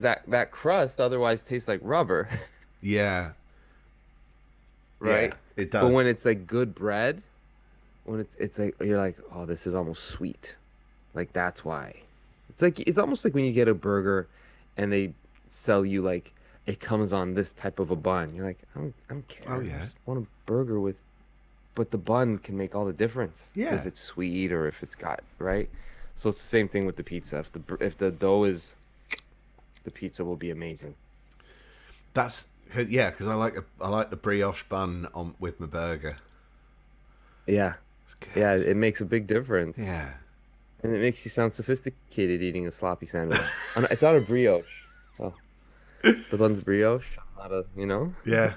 that crust otherwise tastes like rubber, Yeah, yeah, right? it But does. when it's like good bread, when it's like you're like, oh, this is almost sweet. Like that's why. It's almost like when you get a burger and they sell you like it comes on this type of a bun. You're like, I don't Oh care. I yeah, just want a burger with but the bun can make all the difference if yeah. it's sweet or if it's got, right? So it's the same thing with the pizza. If the dough is the pizza will be amazing. That's yeah, because I like the brioche bun on with my burger. Yeah. It's good. Yeah, it makes a big difference. Yeah, And it makes you sound sophisticated eating a sloppy sandwich. It's not a brioche. Oh, the bun's brioche, not a, yeah.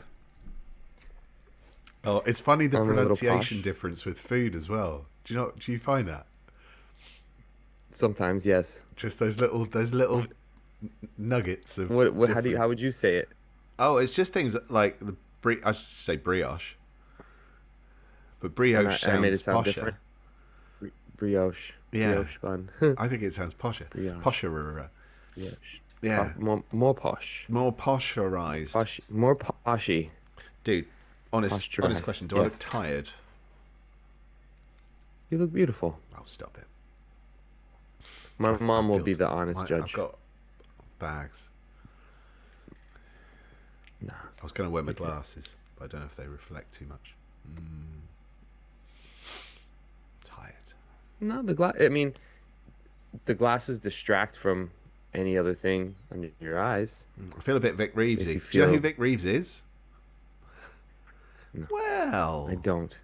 Oh, it's funny the I'm a little pronunciation posh. difference with food as well. Do you know? Do you find that? Sometimes, yes. Just those little nuggets of How difference. would you say it? Oh, it's just things like I should say brioche, but And brioche I made it sounds sound posher. different. Brioche, Yeah, brioche bun, I think it sounds posher. brioche, Posher. brioche. Yeah, More posh, more posherized. more poshy, Dude, honest posturized. question. Do I look Yes, tired? you look beautiful. Oh, stop it. My I mom will feel be the honest I've judge. got bags. Nah, I was going to wear my you're good. glasses, but I don't know if they reflect too much. Tired. No, the glass. I mean, the glasses distract from any other thing under your eyes. I feel a bit Vic If you Reevesy. Do you know who feel, Vic Reeves is? no, I Well, don't.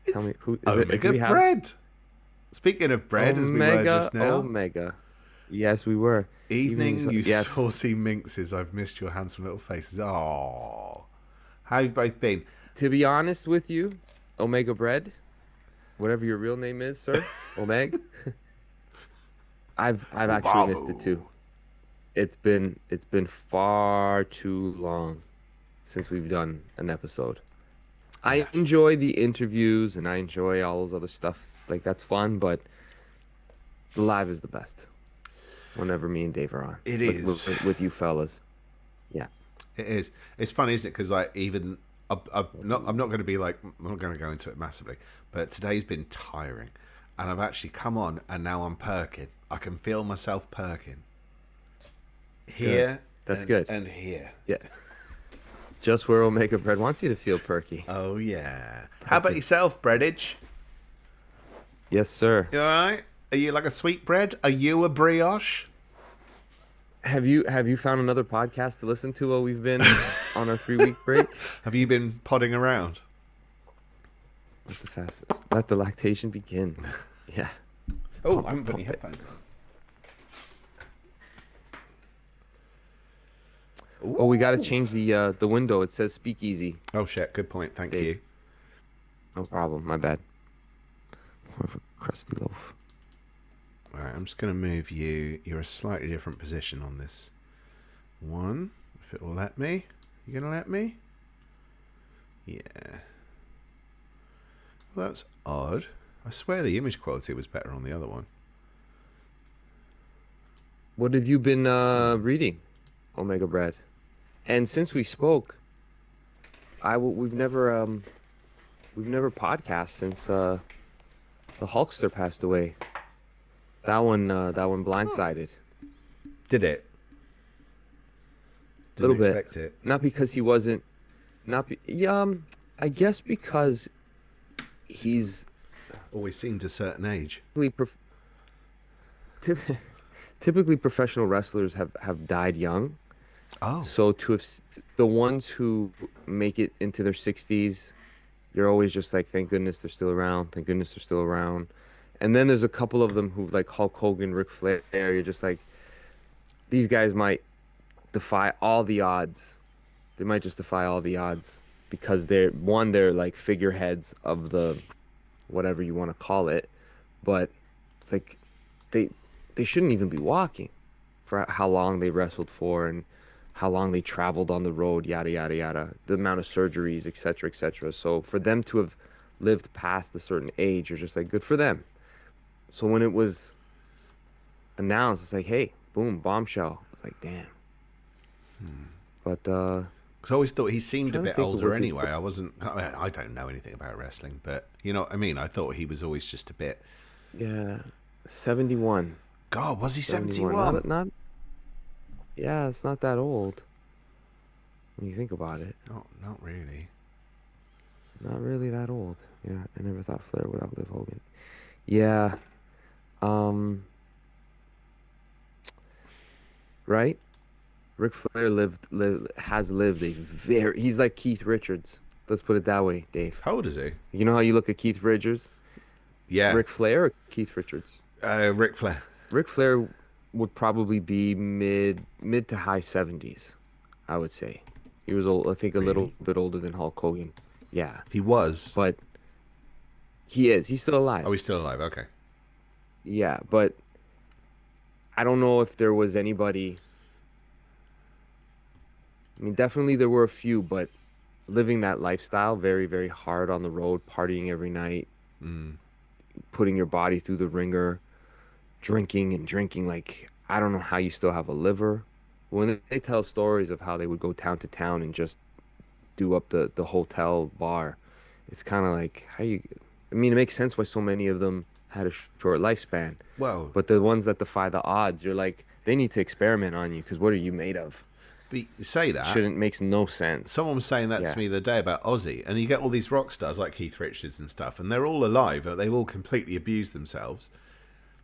Tell it's me who is it? Do Omega we have Bread. Speaking of bread, as we were Omega? just now, Omega. Yes, we were. Evening. evening, you Yes. saucy minxes. I've missed your handsome little faces. Oh, how you've both been? To be honest with you, Omega Bread, whatever your real name is, sir, Omeg, I've actually missed it Bravo. too. It's been far too long since we've done an episode. I Yes, enjoy the interviews and I enjoy all those other stuff. Like that's fun, but the live is the best. Whenever me and Dave are on it with is. with you fellas. Yeah. It is. It's funny, isn't it? Because like even I'm not going to be like I'm not going to go into it massively, but today's been tiring, and I've actually come on and now I'm perking. I can feel myself perking Good. here That's good. and here. Yeah. Just where Omega Bread wants you to feel perky. Oh yeah. How about Perky. yourself, breadage? Yes, sir. You all right? Are you like a sweet bread? Are you a brioche? Have you found another podcast to listen to while we've been on our 3 week break? Have you been podding around? Let the lactation begin. Yeah. Oh, I Pump haven't put any pump it. headphones on. Oh, we got to Ooh. change the window. It says speakeasy. Oh shit. Good point. Thank Dave, you. no problem. My bad. More of a crusty loaf. All right. I'm just going to move you. You're a slightly different position on this one. If it will let me. You going to let me? Yeah. Well, that's odd. I swear the image quality was better on the other one. What have you been reading, Omega Bread? And since we spoke, we've never podcast since the Hulkster passed away. That one blindsided Did it? a Didn't little bit. expect it. Not because he wasn't, not be, yeah, I guess because he's Always seemed a certain age. typically typ- typically professional wrestlers have died young. Oh. So the ones who make it into their 60s, you're always just like, thank goodness they're still around. Thank goodness they're still around. And then there's a couple of them who like Hulk Hogan, Ric Flair. You're just like, these guys might defy all the odds. They might just defy all the odds because they're like figureheads of the whatever you want to call it. But it's like they they shouldn't even be walking for how long they wrestled for and how long they traveled on the road, yada yada yada, the amount of surgeries, et cetera, et cetera. So for them to have lived past a certain age, you're just like, good for them. So when it was announced, it's like, hey, boom, bombshell. It's like, damn. But Because I always thought he seemed a trying to bit think of older what the anyway. I wasn't. I don't know anything about wrestling, but you know what I mean. I thought he was always just a bit. yeah, 71. God, was he 71. 71? Not yeah, it's not that old when you think about it. Not really. Not really that old. Yeah, I never thought Flair would outlive Hogan. Yeah, um, right? Ric Flair has lived a very he's like Keith Richards. Let's put it that way, Dave. How old is he? You know how you look at Keith Richards? Yeah, Ric Flair or Keith Richards? Ric Flair. Ric Flair would probably be mid to high 70s, I would say. He was old, I think a little Really? bit older than Hulk Hogan. Yeah, He was. but he is. He's still Oh, alive. he's still alive. Okay. Yeah, but I don't know if there was anybody. I mean, definitely there were a few, but living that lifestyle, very, very hard on the road, partying every night, Mm. putting your body through the ringer, drinking and drinking. Like, I don't know how you still have a liver. When they tell stories of how they would go town to town and just do up the hotel bar, it's kind of like how you. I mean, it makes sense why so many of them had a short lifespan, Well, but the ones that defy the odds, you're like, they need to experiment on you because what are you made of? but you say that. Shouldn't makes no sense. Someone was saying that to Yeah. me the other day about Ozzy, and you get all these rock stars like Keith Richards and stuff, and they're all alive, but they've all completely abused themselves.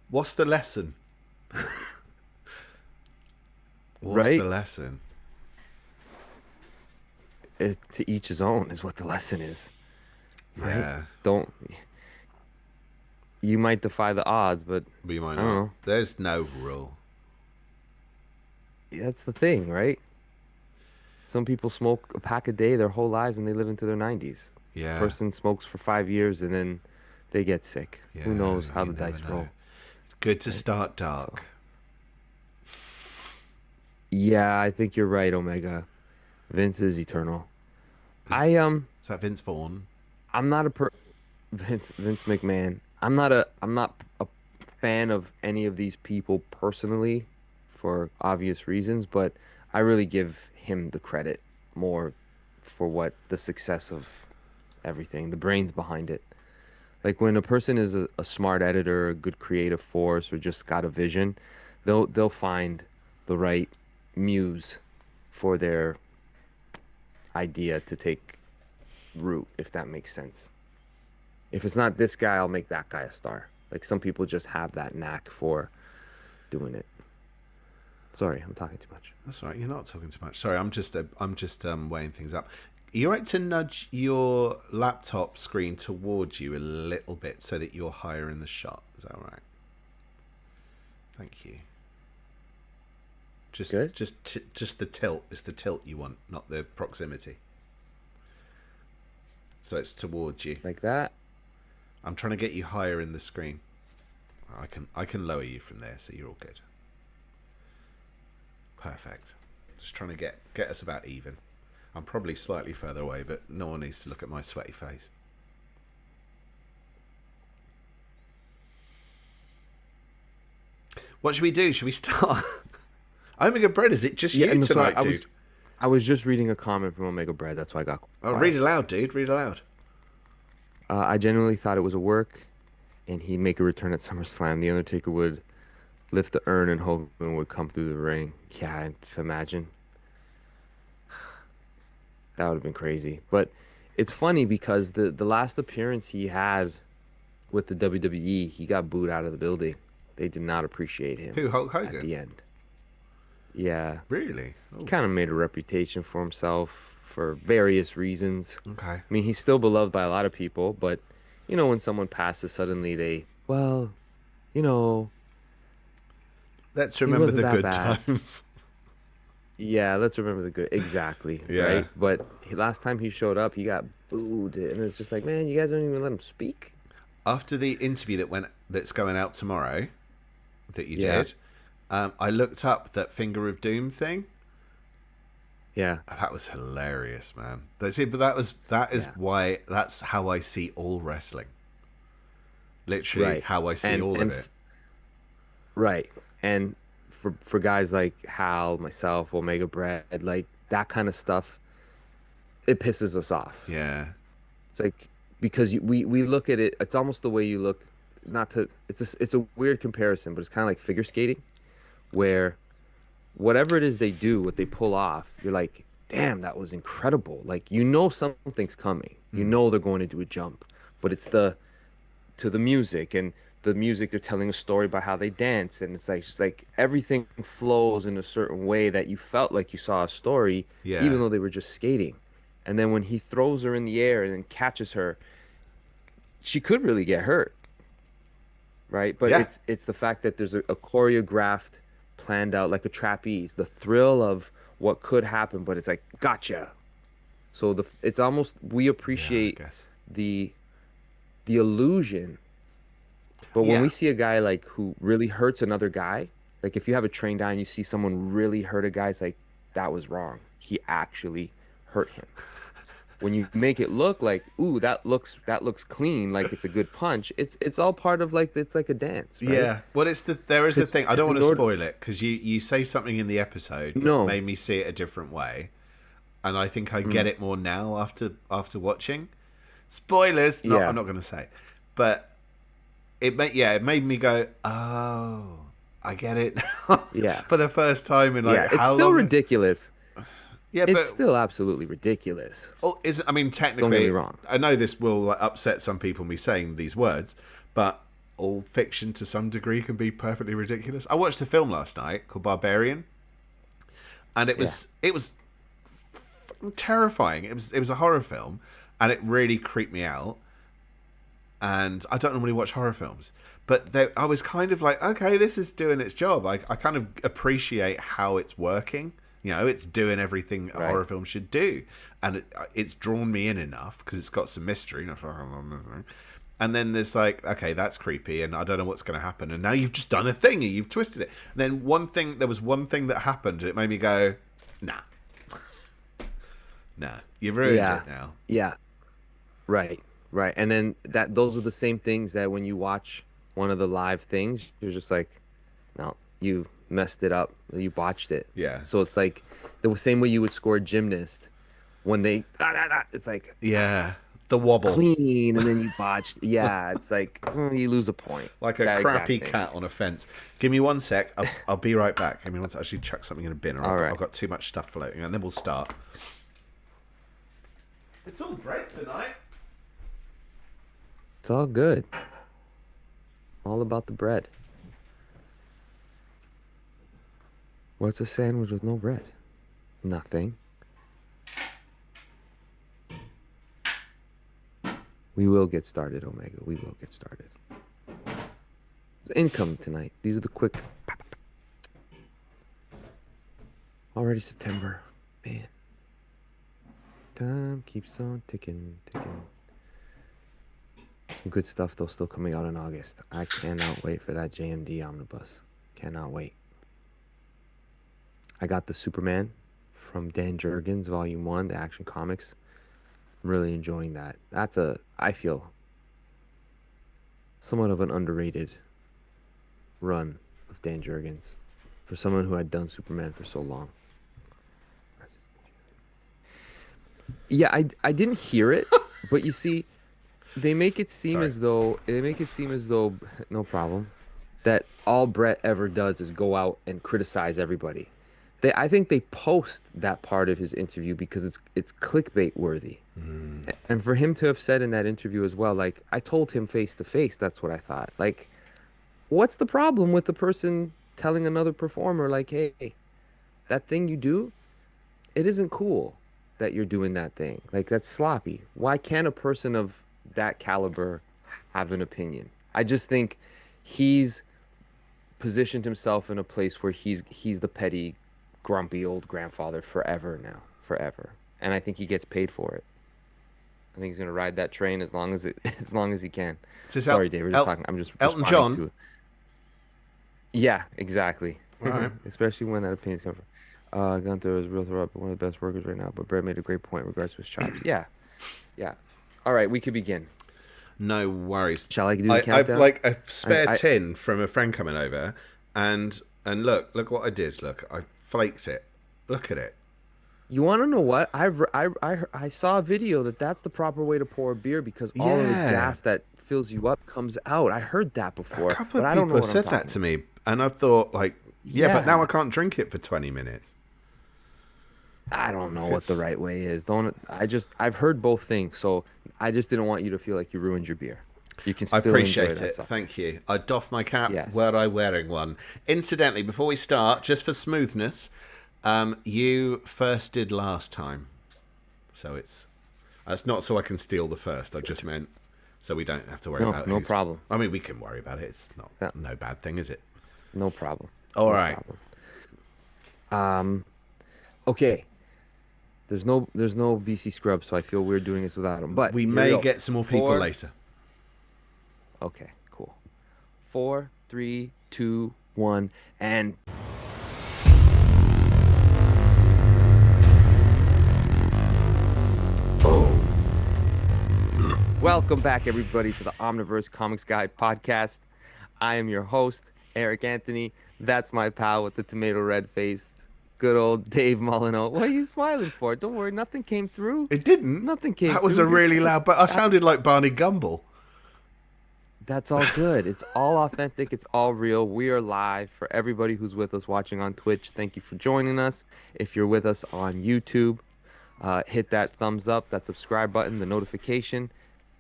What's the lesson? What's the Right? lesson? To each his own is what the lesson is, right? Yeah, Don't you might defy the odds, but but you might I don't not. know. There's no rule. That's the thing, right? Some people smoke a pack a day their whole lives and they live into their 90s. Yeah, Person smokes for 5 years and then they get sick. Who yeah, knows how you the never dice know. roll, Good to right? start So, dark. yeah, I think you're right, Omega. Vince is eternal. Is, I is that Vince Vaughn? I'm not a Vince McMahon. I'm not a fan of any of these people personally for obvious reasons, but I really give him the credit more for what the success of everything, the brains behind it. Like when a person is a smart editor, a good creative force, or just got a vision, they'll find the right muse for their idea to take root, if that makes sense. If it's not this guy, I'll make that guy a star. Like some people just have that knack for doing it. Sorry, I'm talking too much. That's all right. You're not talking too much. Sorry, I'm just weighing things up. You're right to nudge your laptop screen towards you a little bit so that you're higher in the shot. Is that all right? Thank you. Good? Just the tilt is the tilt you want, not the proximity. So it's towards you. Like that? I'm trying to get you higher in the screen. I can lower you from there, so you're all good. Perfect. Just trying to get us about even. I'm probably slightly further away, but no one needs to look at my sweaty face. What should we do? Should we start? Omega Bread, is it just Yeah, you no, so tonight, dude? I was just reading a comment from Omega Bread, that's why I got Oh, read quiet. aloud, dude. Read aloud. I genuinely thought it was a work and he'd make a return at SummerSlam. The Undertaker would lift the urn and Hogan would come through the ring. Yeah, imagine. That would have been crazy. But it's funny because the last appearance he had with the WWE, he got booed out of the building. They did not appreciate him Who, Hulk at Hogan? the end. Yeah, Really? he Oh, kind of made a reputation for himself for various reasons. okay. I mean, he's still beloved by a lot of people, but when someone passes, suddenly well, you know, Let's he remember wasn't the that good bad. times. Yeah, let's remember the good. Exactly, Yeah. right? But last time he showed up, he got booed, and it's just like, man, you guys don't even let him speak. After the interview that's going out tomorrow, that you Yeah, did, I looked up that Finger of Doom thing. yeah, That was hilarious, man. That's it, but that is yeah, why that's how I see all wrestling. Literally, right. how I see And all of and it. right. And for guys like Hal, myself, Omega Bread, like that kind of stuff, it pisses us off. Yeah. It's like because we look at it, it's almost the way you look, not to, it's a weird comparison, but it's kind of like figure skating, where whatever it is they do, what they pull off, you're like, damn, that was incredible. Like you know something's coming. You know they're going to do a jump, but it's the to the music and the music they're telling a story about how they dance and it's like just like everything flows in a certain way that you felt like you saw a story even Yeah. though they were just skating. And then when he throws her in the air and then catches her, she could really get hurt, right? But Yeah. it's the fact that there's a choreographed, planned out like a trapeze, the thrill of what could happen, but it's like gotcha. So it's almost we Yeah, I appreciate guess. the the illusion. But when Yeah. we see a guy like who really hurts another guy, like if you have a train down, you see someone really hurt a guy, it's like that was wrong. He actually hurt him. When you make it look like, ooh, that looks clean, like it's a good punch, it's all part of like it's like a dance, right? Yeah. Well, there is a thing. I don't Because want in to order, spoil it because you say something in the episode that no, made me see it a different way, and I think I get mm, it more now after watching. Spoilers. Not. I'm yeah, not going to say, but it made me go, oh, I get it now yeah, for the first time in like yeah. It's how still long? ridiculous. Yeah, It's but still absolutely ridiculous. oh, is I mean Don't get me technically, wrong. I know this will like, upset some people me saying these words, but all fiction to some degree can be perfectly ridiculous. I watched a film last night called Barbarian, and Yeah, it was terrifying. It was a horror film, and it really creeped me out. And I don't normally watch horror films, but I was kind of like, okay, this is doing its job. I kind of appreciate how it's working. You know, it's doing everything a right. horror film should do, and it's drawn me in enough because it's got some mystery. And then there's like, okay, that's creepy, and I don't know what's going to happen. And now you've just done a thing, and you've twisted it. And then there was one thing that happened, and it made me go, nah, nah, you've ruined Yeah, it now. yeah. Right, right. And then those are the same things that when you watch one of the live things, you're just like, no, you messed it up. You botched it. Yeah, So it's like the same way you would score a gymnast when they it's like yeah, the it's wobble. clean and then you botched. Yeah, it's like you lose a point. Like a That exact crappy thing. cat on a fence. Give me one sec. I'll be right back. Give me one sec. Actually, chuck something in a bin, or All I've right. got too much stuff floating, and then we'll start. It's all bread tonight. It's all good. All about the bread. What's a sandwich with no bread? Nothing. We will get started, Omega. We will get started. It's income tonight. These are the quick. Already September. Man. Time keeps on ticking, ticking. Some good stuff, though, still coming out in August. I cannot wait for that JMD omnibus. Cannot wait. I got the Superman from Dan Jurgens, Volume 1, the Action Comics. I'm really enjoying that. I feel, somewhat of an underrated run of Dan Jurgens for someone who had done Superman for so long. Yeah, I didn't hear it, but you see, Sorry. they make it seem as though no problem that all Brett ever does is go out and criticize everybody. I think they post that part of his interview because it's clickbait worthy. And for him to have said in that interview as well, like I told him face to face, that's what I thought. Like, what's the problem with the person telling another performer like, hey, that thing you do, it isn't cool that you're doing that thing. Like that's sloppy. Why can't a person of that caliber have an opinion? I just think he's positioned himself in a place where he's the petty, grumpy old grandfather forever now, forever. And I think he gets paid for it. I think he's gonna ride that train as long as it as long as he can. This is Sorry, Dave, we're just talking. I'm just Elton responding John. to it. Yeah, exactly. All right. Especially when that opinion's come from. Gunther is real throw up, one of the best workers right now. But Brett made a great point in regards to his chops. Yeah, yeah. All right, we could begin. No worries. Shall I do the I've countdown? like a spare I tin from a friend coming over, and And look what I did. Look, I flaked it. Look at it. You want to know what? I saw a video that that's the proper way to pour a beer because all of the Yeah. gas that fills you up comes out. I heard that A before, couple but of I don't know people have what I'm said that talking to about. me, and I've thought, like, yeah, but now I Yeah, can't drink it for 20 minutes. I don't know what the It's. right way is. Don't I've heard both things, so I just didn't want you to feel like you ruined your beer. You can I still enjoy appreciate that it. stuff. Thank you. I doff my cap. Yes. Were I wearing one? Incidentally, before we start, just for smoothness, you first did last time. So it's. That's not so I can steal the first. I just meant so we don't have to worry No, about no who's. problem. I mean, we can worry about it. It's not No, no bad thing, is it? no problem. All No right. problem. Um, okay. There's no BC Scrub, so I feel weird doing this without him. But We here we may go. get some more people Four. later. Okay, cool. Four, three, two, one, and boom. Welcome back, everybody, to the Omniverse Comics Guide podcast. I am your host, Eric Anthony. That's my pal with the tomato red face, good old Dave Molyneux. What are you smiling for? Don't worry, nothing came through. It didn't. Nothing came That was through. a You're really good. loud. But I That- sounded like Barney Gumble. That's all good. It's all authentic. It's all real. We are live for everybody who's with us watching on Twitch. Thank you for joining us. If you're with us on YouTube, hit that thumbs up, that subscribe button, the notification.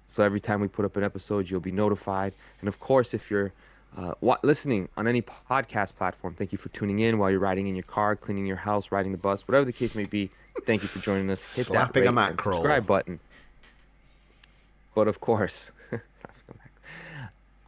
So every time we put up an episode, you'll be notified. And of course, if you're listening on any podcast platform, thank you for tuning in while you're riding in your car, cleaning your house, riding the bus, whatever the case may be. Thank you for joining us. Hit that Slapping a rate and mackerel. subscribe button. But of course,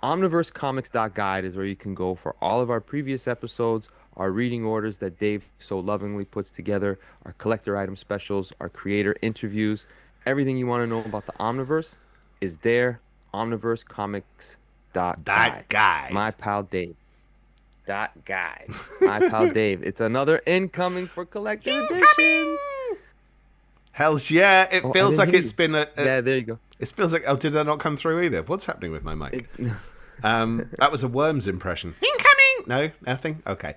omniversecomics.guide is where you can go for all of our previous episodes, our reading orders that Dave so lovingly puts together, our collector item specials, our creator interviews. Everything you want to know about the Omniverse is there. Omniversecomics.guide. That guy. My pal Dave. Dot guide. My pal Dave. It's another incoming for collected editions. Hell's yeah! It Oh, I feels didn't like hear it's you. been a. Yeah, there you go. It feels like. Oh, did that not come through either? What's happening with my mic? It, That was a Worms impression. Incoming. No, nothing. Okay.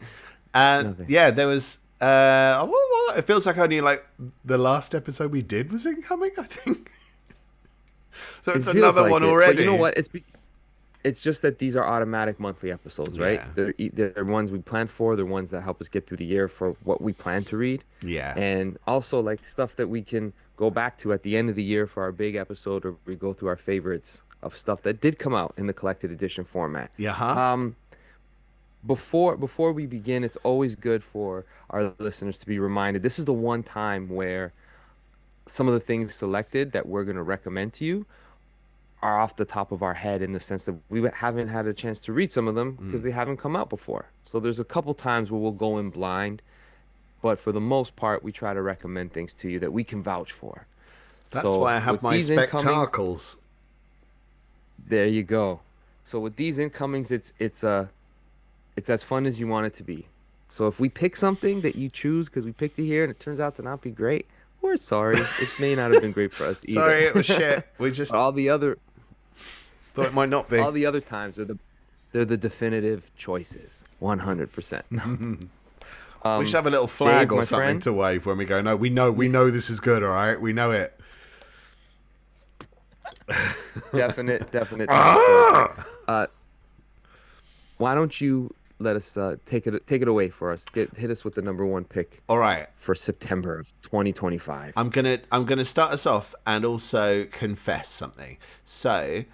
nothing. Yeah, there was. It feels like only like the last episode we did was incoming. I think. So it's It feels another like one it, already. but you know what? It's just that these are automatic monthly episodes, right? Yeah. They're ones we planned for. They're ones that help us get through the year for what we plan to read. Yeah. And also like stuff that we can go back to at the end of the year for our big episode, or we go through our favorites of stuff that did come out in the collected edition format. Yeah. Huh? Before we begin, it's always good for our listeners to be reminded this is the one time where some of the things selected that we're going to recommend to you are off the top of our head, in the sense that we haven't had a chance to read some of them because they haven't come out before. So there's a couple times where we'll go in blind, but for the most part, we try to recommend things to you that we can vouch for. That's So why I have with my these incomings, spectacles. there you go. So with these incomings, it's as fun as you want it to be. So if we pick something that you choose because we picked it here and it turns out to not be great, we're sorry. It may not have been great for us either. Sorry, it was shit. We just All the other thought it might not be. all the other times they're the definitive choices. 100%. No. We should have a little flag Dave, or my something friend. to wave when we go. No, we know this is good. All right, we know it. Definite. Ah! Why don't you let us take it away for us? Hit us with the number one pick All right, for September of 2025. I'm gonna start us off and also confess something. So,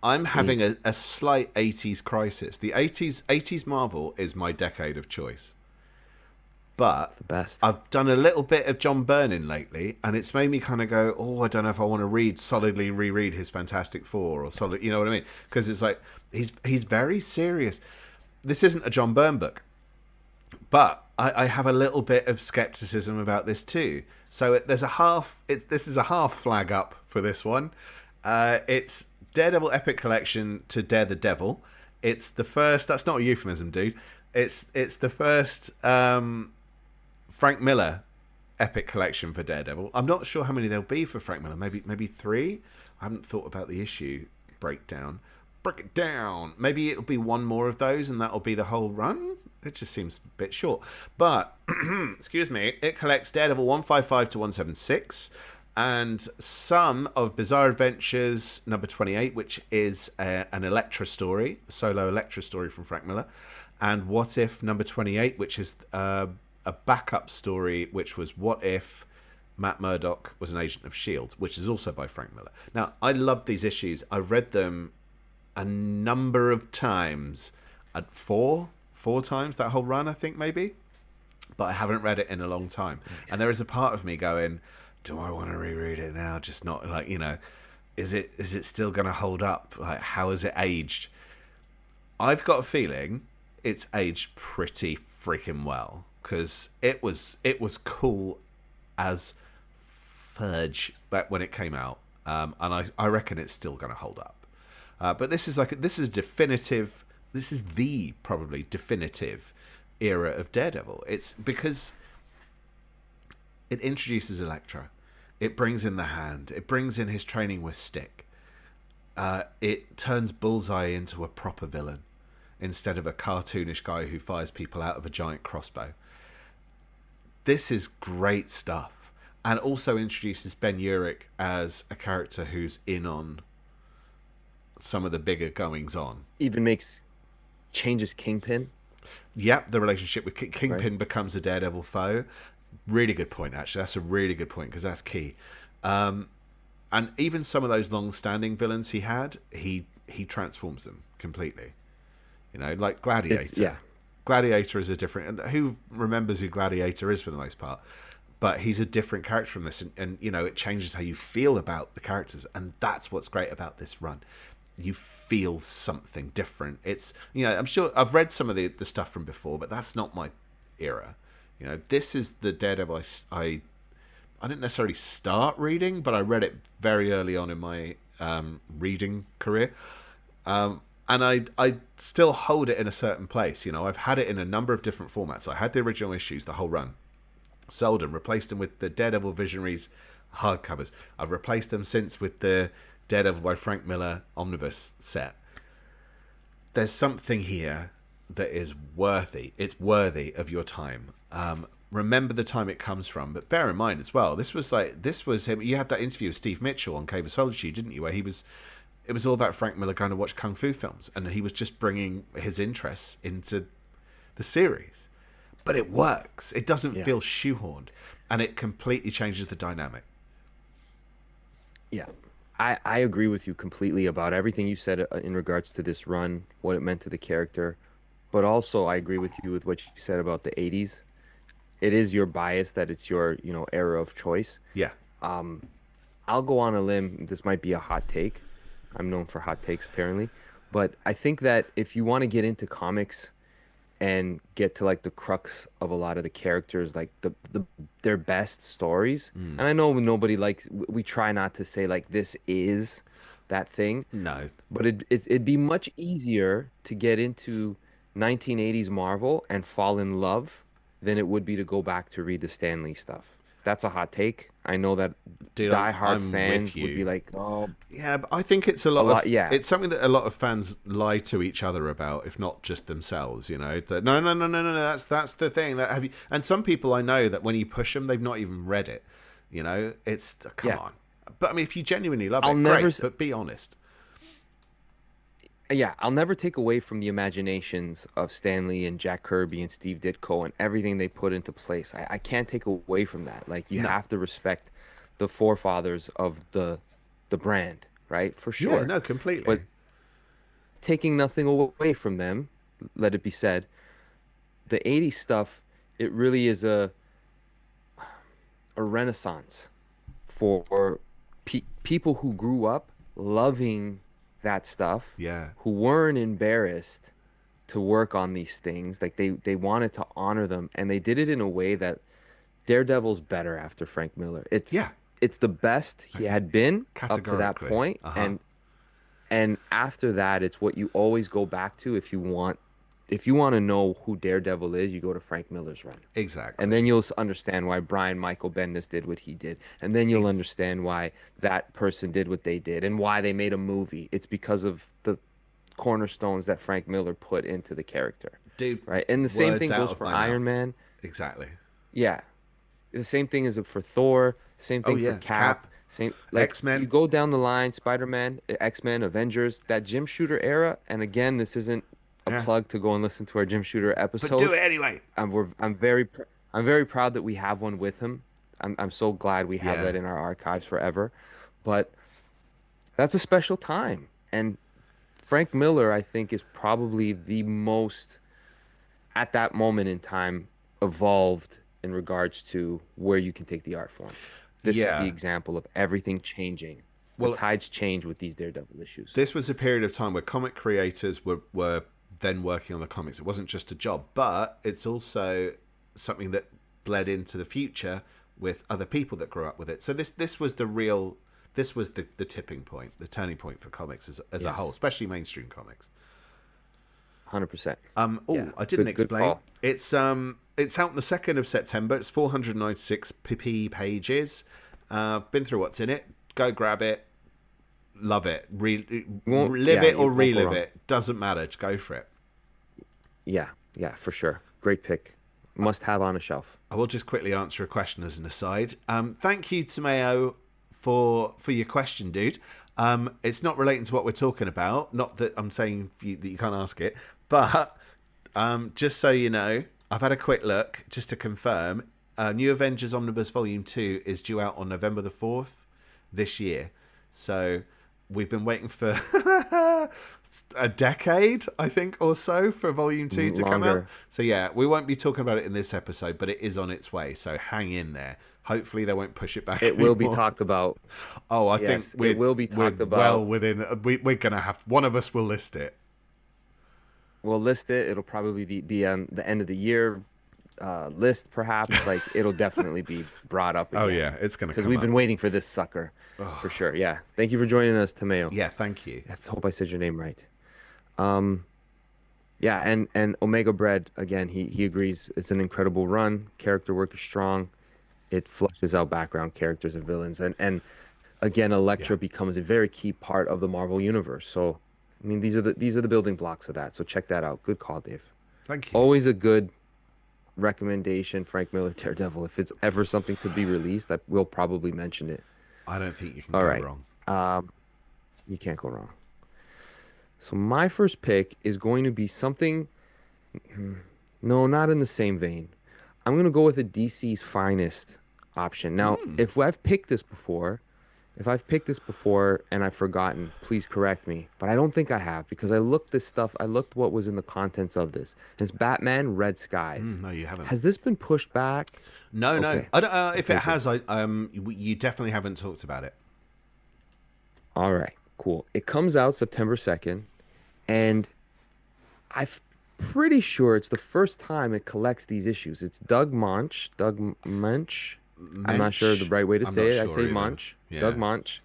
I'm having a slight 80s crisis. The 80s Marvel is my decade of choice. But The best. I've done a little bit of John Byrne lately, and it's made me kind of go, oh, I don't know if I want to solidly reread his Fantastic Four or solid, you know what I mean? Because it's like he's very serious. This isn't a John Byrne book, but I have a little bit of skepticism about this too. So this is a half flag up for this one. It's Daredevil Epic Collection to Dare the Devil. It's the first. That's not a euphemism, dude. It's the first Frank Miller Epic Collection for Daredevil. I'm not sure how many there'll be for Frank Miller. Maybe 3. I haven't thought about the issue breakdown. Break it down. Maybe it'll be one more of those, and that'll be the whole run. It just seems a bit short. But, excuse me, it collects Daredevil 155 to 176 and some of Bizarre Adventures number 28, which is an Elektra story, a solo Elektra story from Frank Miller, and What If number 28, which is a backup story, which was What If Matt Murdock was an agent of S.H.I.E.L.D., which is also by Frank Miller. Now, I love these issues. I've read them a number of times, at four times that whole run, I think, maybe, but I haven't read it in a long time. Nice. And there is a part of me going, do I want to reread it now? Just not like, is it still going to hold up? Like, how has it aged? I've got a feeling it's aged pretty freaking well, because it was cool as fudge back when it came out, and I reckon it's still going to hold up. But this is definitive. This is the probably definitive era of Daredevil. It's because it introduces Elektra, it brings in the Hand, it brings in his training with Stick. It turns Bullseye into a proper villain instead of a cartoonish guy who fires people out of a giant crossbow. This is great stuff, and also introduces Ben Urich as a character who's in on some of the bigger goings on. Even makes changes Kingpin, Yep, the relationship with right? Kingpin becomes a Daredevil foe. Really good point, actually. That's a really good point, because that's key. And even some of those long-standing villains he transforms them completely. Like It's Gladiator. yeah, Gladiator is a different. And who remembers who Gladiator is for the most part? But he's a different character from this, and it changes how you feel about the characters, and that's what's great about this run. You feel something different. It's I'm sure I've read some of the stuff from before, but that's not my era. This is the Daredevil I didn't necessarily start reading, but I read it very early on in my reading career. And I still hold it in a certain place. I've had it in a number of different formats. I had the original issues, the whole run. Sold them, replaced them with the Daredevil Visionaries hardcovers. I've replaced them since with the Daredevil by Frank Miller omnibus set. There's something here that is worthy. It's worthy of your time. Remember the time it comes from, but bear in mind as well, this was him. You had that interview with Steve Mitchell on Cave of Solitude, didn't you? Where it was all about Frank Miller going to watch kung fu films, and he was just bringing his interests into the series. But it works. It doesn't yeah, feel shoehorned, and it completely changes the dynamic. yeah. I agree with you completely about everything you said in regards to this run, what it meant to the character. But also, I agree with you with what you said about the 80s. It is your bias that it's your, era of choice. Yeah, Um, I'll go on a limb. This might be a hot take. I'm known for hot takes, apparently. But I think that if you want to get into comics and get to like the crux of a lot of the characters, like their best stories. And I know nobody likes, we try not to say like this is that thing, no, but it'd be much easier to get into 1980s Marvel and fall in love than it would be to go back to read the Stan Lee stuff. That's a hot take. I know that dude, diehard I'm with fans would be you. like, oh, Yeah, but I think it's a a lot lot. of Yeah. it's something that a lot of fans lie to each other about, if not just themselves. That no, no, no, no, no, no. That's the thing that have you. And some people I know that when you push them, they've not even read it. It's come Yeah. on. But I mean, if you genuinely love I'll it, never, great. s- But be honest. yeah, I'll never take away from the imaginations of Stanley and Jack Kirby and Steve Ditko and everything they put into place. I can't take away from that. Like you No. have to respect the forefathers of the brand, right? For Yeah, sure. no, But completely. taking nothing away from them, let it be said, the 80s stuff, it really is a renaissance for people who grew up loving that stuff, Yeah, who weren't embarrassed to work on these things. Like they wanted to honor them, and they did it in a way that Daredevil's better after Frank Miller. yeah, It's the best he had been up to that categorically. point, Uh huh. and after that, it's what you always go back to if you want to know who Daredevil is, you go to Frank Miller's run. And Exactly. then you'll understand why Brian Michael Bendis did what he did. And then you'll Ex- understand why that person did what they did and why they made a movie. It's because of the cornerstones that Frank Miller put into the character. Dude, right? And the same words thing out goes of for my Iron mouth. Man. Exactly. Yeah, the same thing is for Thor, same Oh thing for yeah, Cap, Cap, same like you X-Men. go down the line, Spider-Man, X-Men, Avengers, that Jim Shooter era, and again, this isn't a Yeah. plug to go and listen to our Jim Shooter But do episode. it anyway. I'm very proud that we have one with him. I'm so glad we have Yeah. that in our archives forever. But that's a special time. And Frank Miller, I think, is probably the most at that moment in time evolved in regards to where you can take the art form. This is the Yeah. example of everything changing. The Well, tides change with these Daredevil issues. this was a period of time where comic creators were then working on the comics. It wasn't just a job, but it's also something that bled into the future with other people that grew up with it. So this was the real this was the tipping point, the turning point for comics as a whole, Yes, especially mainstream comics. 100%. Yeah, Oh, I didn't good explain. call. It's out on the 2nd of September. It's 496 pp pages. Been through what's in it. Go grab it. Love it. Live it You or won't go relive wrong. it. Doesn't matter. Just go for it. Yeah, for sure. Great pick. Must have on a shelf. I will just quickly answer a question as an aside. Thank you, Tomeo, for your question, dude. It's not relating to what we're talking about. Not that I'm saying that you can't ask it, but just so you know, I've had a quick look just to confirm. New Avengers Omnibus Volume 2 is due out on November the 4th this year. So we've been waiting for a decade, I think, or so for Volume 2 to come out. Longer. So yeah, we won't be talking about it in this episode, but it is on its way. So hang in there. Hopefully they won't push it back It will be anymore. talked about. Oh, I think Yes, it will be we're talked well about. within. We're gonna have one of us will list it. We'll list it. It'll probably be on the end of the year list, perhaps. Like it'll definitely be brought up Oh again yeah, it's gonna because come we've up. been waiting for this sucker for sure. Yeah. Thank you for joining us, Tamayo. Yeah, thank you. I hope I said your name right. Um, yeah, and Omega Bread again. He agrees. It's an incredible run. Character work is strong. It flushes out background characters and villains, and again, Yeah, Elektra becomes a very key part of the Marvel universe. So, I mean, these are the building blocks of that. So check that out. Good call, Dave. thank you. Always a good recommendation, Frank Miller Daredevil. If it's ever something to be released, I will probably mention it. I don't think you can All go right. wrong. Um, you can't go wrong. So my first pick is going to be something, no, not in the same vein. I'm going to go with a DC's finest option. Now, if I've picked this before and I've forgotten, please correct me. But I don't think I have because I looked what was in the contents of this. It's Batman Red Skies. No, you haven't. Has this been pushed back? No, no. Okay. I don't. If it Okay, good. has, you definitely haven't talked about it. All right, cool. It comes out September 2nd, and I'm pretty sure it's the first time it collects these issues. It's Doug Munch. I'm not sure the Mensch. right way to I'm not say it. I sure say either. Munch, Doug Yeah. Munch,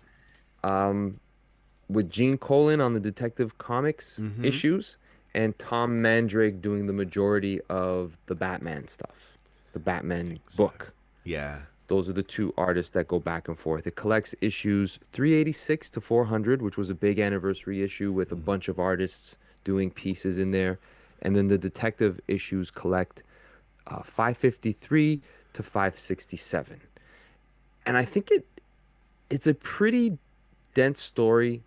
with Gene Colan on the Detective Comics Mm-hmm. issues, and Tom Mandrake doing the majority of the Batman stuff, the I think Batman so. book. Yeah. Those are the two artists that go back and forth. It collects issues 386 to 400, which was a big anniversary issue with a bunch of artists doing pieces in there. And then the detective issues collect 553 to 567. And I think it's a pretty dense story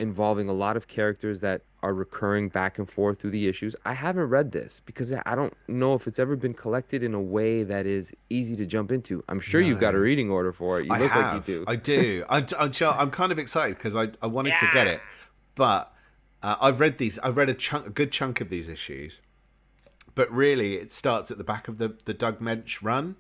involving a lot of characters that are recurring back and forth through the issues. I haven't read this because I don't know if it's ever been collected in a way that is easy to jump into. I'm sure you've got a No. reading order for it. You I look like you have. do. I do. I'm kind of excited because I wanted to get Yeah. it, but I've read these. I've read a good chunk of these issues, but really it starts at the back of the Doug Mensch run,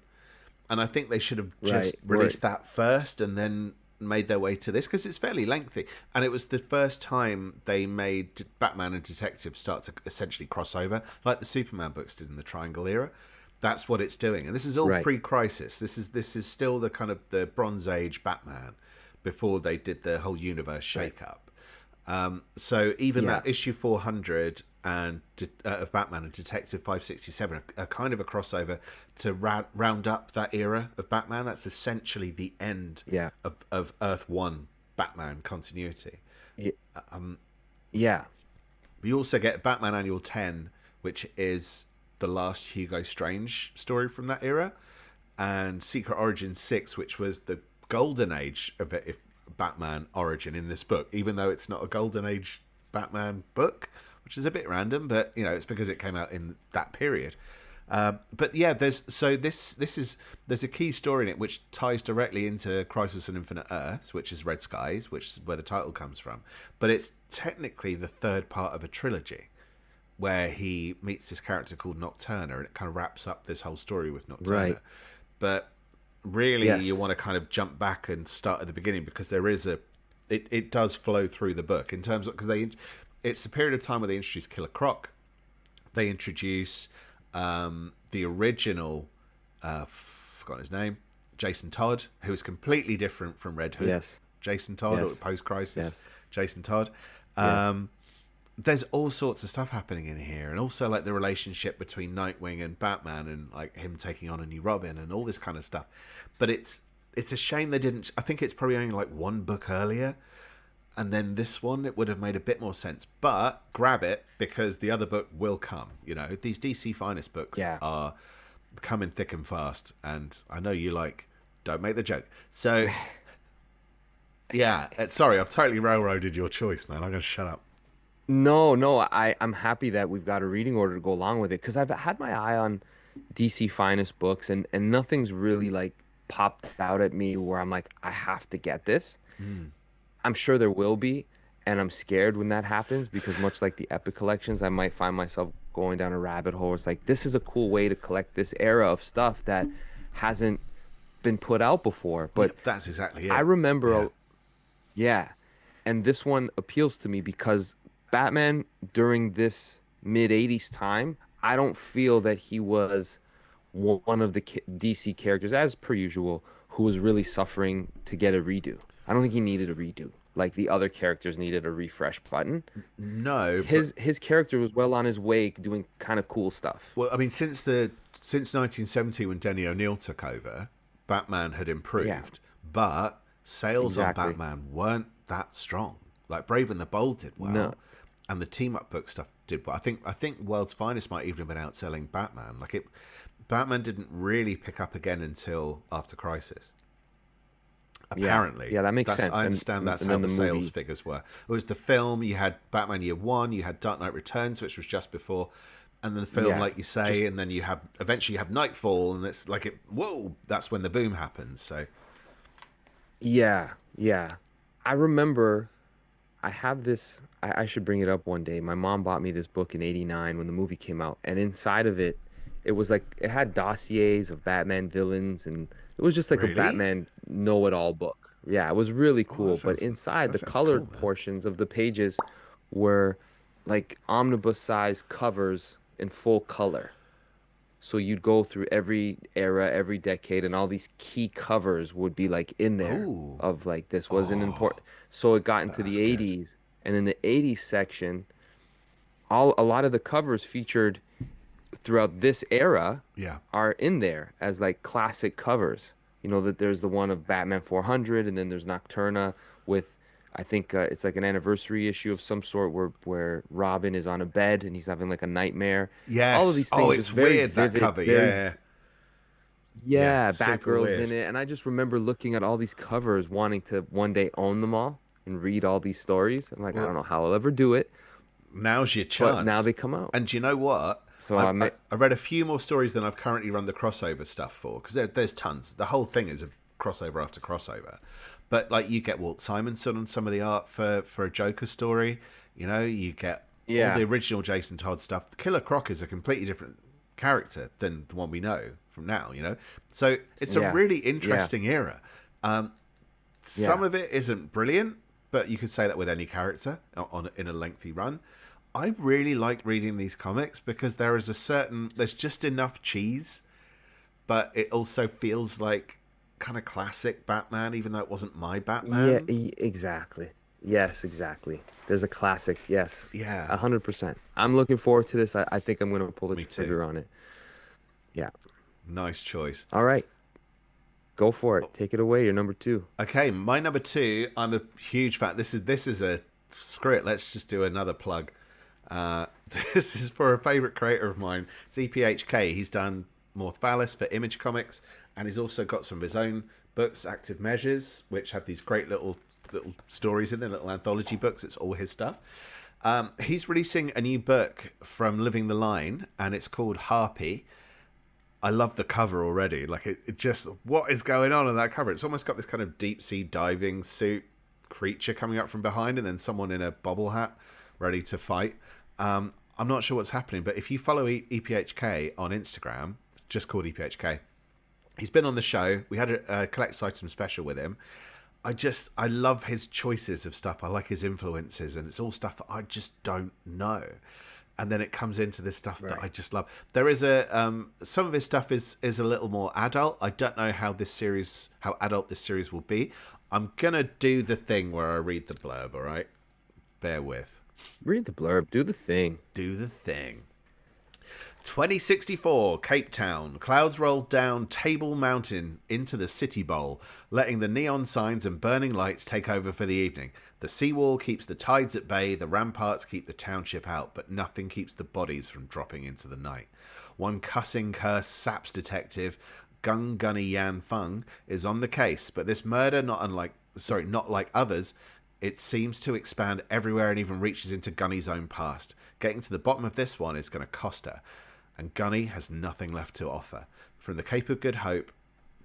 and I think they should have just Right. Right. released that first and then made their way to this because it's fairly lengthy, and it was the first time they made Batman and Detective start to essentially cross over like the Superman books did in the Triangle era. That's what it's doing, and this is all Right. pre-crisis. This is still the kind of the Bronze Age Batman before they did the whole universe Right. shake-up. So even Yeah. that issue 400 and of Batman and Detective 567 are kind of a crossover to round up that era of Batman. That's essentially the end Yeah. of Earth 1 Batman continuity. Yeah. Yeah. We also get Batman Annual 10, which is the last Hugo Strange story from that era, and Secret Origin 6, which was the golden age of it, if Batman origin in this book, even though it's not a golden age Batman book, which is a bit random, but it's because it came out in that period. But yeah, there's a key story in it which ties directly into Crisis on Infinite Earths, which is Red Skies, which is where the title comes from. But it's technically the third part of a trilogy where he meets this character called Nocturna, and it kind of wraps up this whole story with Right. Nocturna. But really, you want Yes. to kind of jump back and start at the beginning, because there is it does flow through the book in terms of, because it's a period of time where they introduce Killer Croc, they introduce the original, forgotten his name, Jason Todd, who is completely different from Red Hood. Yes. Jason Todd, or Yes. post crisis Yes. Jason Todd. Yes. There's all sorts of stuff happening in here, and also like the relationship between Nightwing and Batman, and like him taking on a new Robin, and all this kind of stuff. But it's a shame they didn't. I think it's probably only like one book earlier, and then this one, it would have made a bit more sense. But grab it, because the other book will come. These DC Finest books Yeah. are coming thick and fast, and I know you like. Don't make the joke. So yeah, sorry, I've totally railroaded your choice, man. I'm gonna shut up. No, no, I'm happy that we've got a reading order to go along with it because I've had my eye on DC Finest books and nothing's really like popped out at me where I'm like, I have to get this. Mm. I'm sure there will be, and I'm scared when that happens because much like the Epic collections, I might find myself going down a rabbit hole. It's like this is a cool way to collect this era of stuff that hasn't been put out before. Yeah, But that's exactly I it. remember, Yeah. yeah, and this one appeals to me because Batman during this mid 80s time, I don't feel that he was one of the DC characters, as per usual, who was really suffering to get a redo. I don't think he needed a redo. Like the other characters needed a refresh button. No, but His character was well on his way doing kind of cool stuff. well, I mean, since 1970, when Denny O'Neil took over, Batman had Yeah, improved, but sales on exactly. Batman weren't that strong. Like Brave and the Bold did No. well, and the team up book stuff did well. I think World's Finest might even have been outselling Batman. Batman didn't really pick up again until after Crisis. Yeah. Apparently, Yeah, that makes that's sense. I understand that's And how then the the sales movie. figures were. It was the film. You had Batman Year One. You had Dark Knight Returns, which was just before, and then the film, Yeah. like you Just say, and then eventually you have Nightfall, and it's like whoa, that's when the boom happens. So yeah, yeah. I remember I have this, I should bring it up one day. My mom bought me this book in 89 when the movie came out, and inside of it, it was like it had dossiers of Batman villains, and it was just like a really, Batman know-it-all book. Yeah, it was really oh, cool. But inside, that the sounds cool, colored man. portions of the pages were like omnibus-size covers in full color. So you'd go through every era, every decade, and all these key covers would be like in there Oh, of like this was an oh, important. So it got into that's the good. 80s, and in the 80s section, a lot of the covers featured throughout this era Yeah. are in there as like classic covers. You know that there's the one of Batman 400, and then there's Nocturna with I think it's like an anniversary issue of some sort where Robin is on a bed and he's having like a nightmare. All of Yes. these Oh, things just it's very weird, that vivid, cover. Yeah, very yeah, yeah. yeah, Super Batgirl's weird. in it, and I just remember looking at all these covers, wanting to one day own them all and read all these stories. I'm like, I Well, don't know how I'll ever do it, now's your but now chance. they come out. And do you know what? So I may, I read a few more stories than I've currently run the crossover stuff for, because there's tons. The whole thing is a crossover after crossover. But like you get Walt Simonson on some of the art for a Joker story. You get all the yeah, original Jason Todd stuff. Killer Croc is a completely different character than the one we know from now. So it's a yeah, really yeah, interesting era. Some yeah, of it isn't brilliant, but you could say that with any character in a lengthy run. I really like reading these comics because there's just enough cheese, but it also feels like kind of classic Batman, even though it wasn't my yeah, Batman. exactly. Yes, exactly. There's a classic. Yes, Yeah, 100%. I'm looking forward to this. I think I'm gonna pull the me too. trigger on it. Yeah. Nice choice. All right, go for it. Take it away. You're number two. Okay, my number two. I'm a huge fan. This is a screw it. Let's just do another plug. Uh, this is for a favorite creator of mine. It's EPHK. He's done Morphalis for Image Comics, and he's also got some of his own books, Active Measures, which have these great little stories in there, little anthology books. It's all his stuff. He's releasing a new book from Living the Line, and it's called Harpy. I love the cover already. Like it just, what is going on that cover? It's almost got this kind of deep sea diving suit creature coming up from behind, and then someone in a bobble hat ready to fight. I'm not sure what's happening, but if you follow EPHK on Instagram, just called EPHK, he's been on the show. We had a collect item special with him. I love his choices of stuff. I like his influences, and it's all stuff that I just don't know. And then it comes into this stuff that I Right. just love. There is some of his stuff is a little more adult. I don't know how adult this series will be. I'm gonna do the thing where I read the blurb. All right, bear with. Read the blurb. Do the thing. Do the thing. 2064, Cape Town. Clouds rolled down Table Mountain into the city bowl, letting the neon signs and burning lights take over for the evening. The seawall keeps the tides at bay, the ramparts keep the township out, but nothing keeps the bodies from dropping into the night. One cussing curse saps detective, Gung Gunny Yan Fung, is on the case, but this murder, not like others, it seems to expand everywhere and even reaches into Gunny's own past. Getting to the bottom of this one is going to cost her, and Gunny has nothing left to offer. From the Cape of Good Hope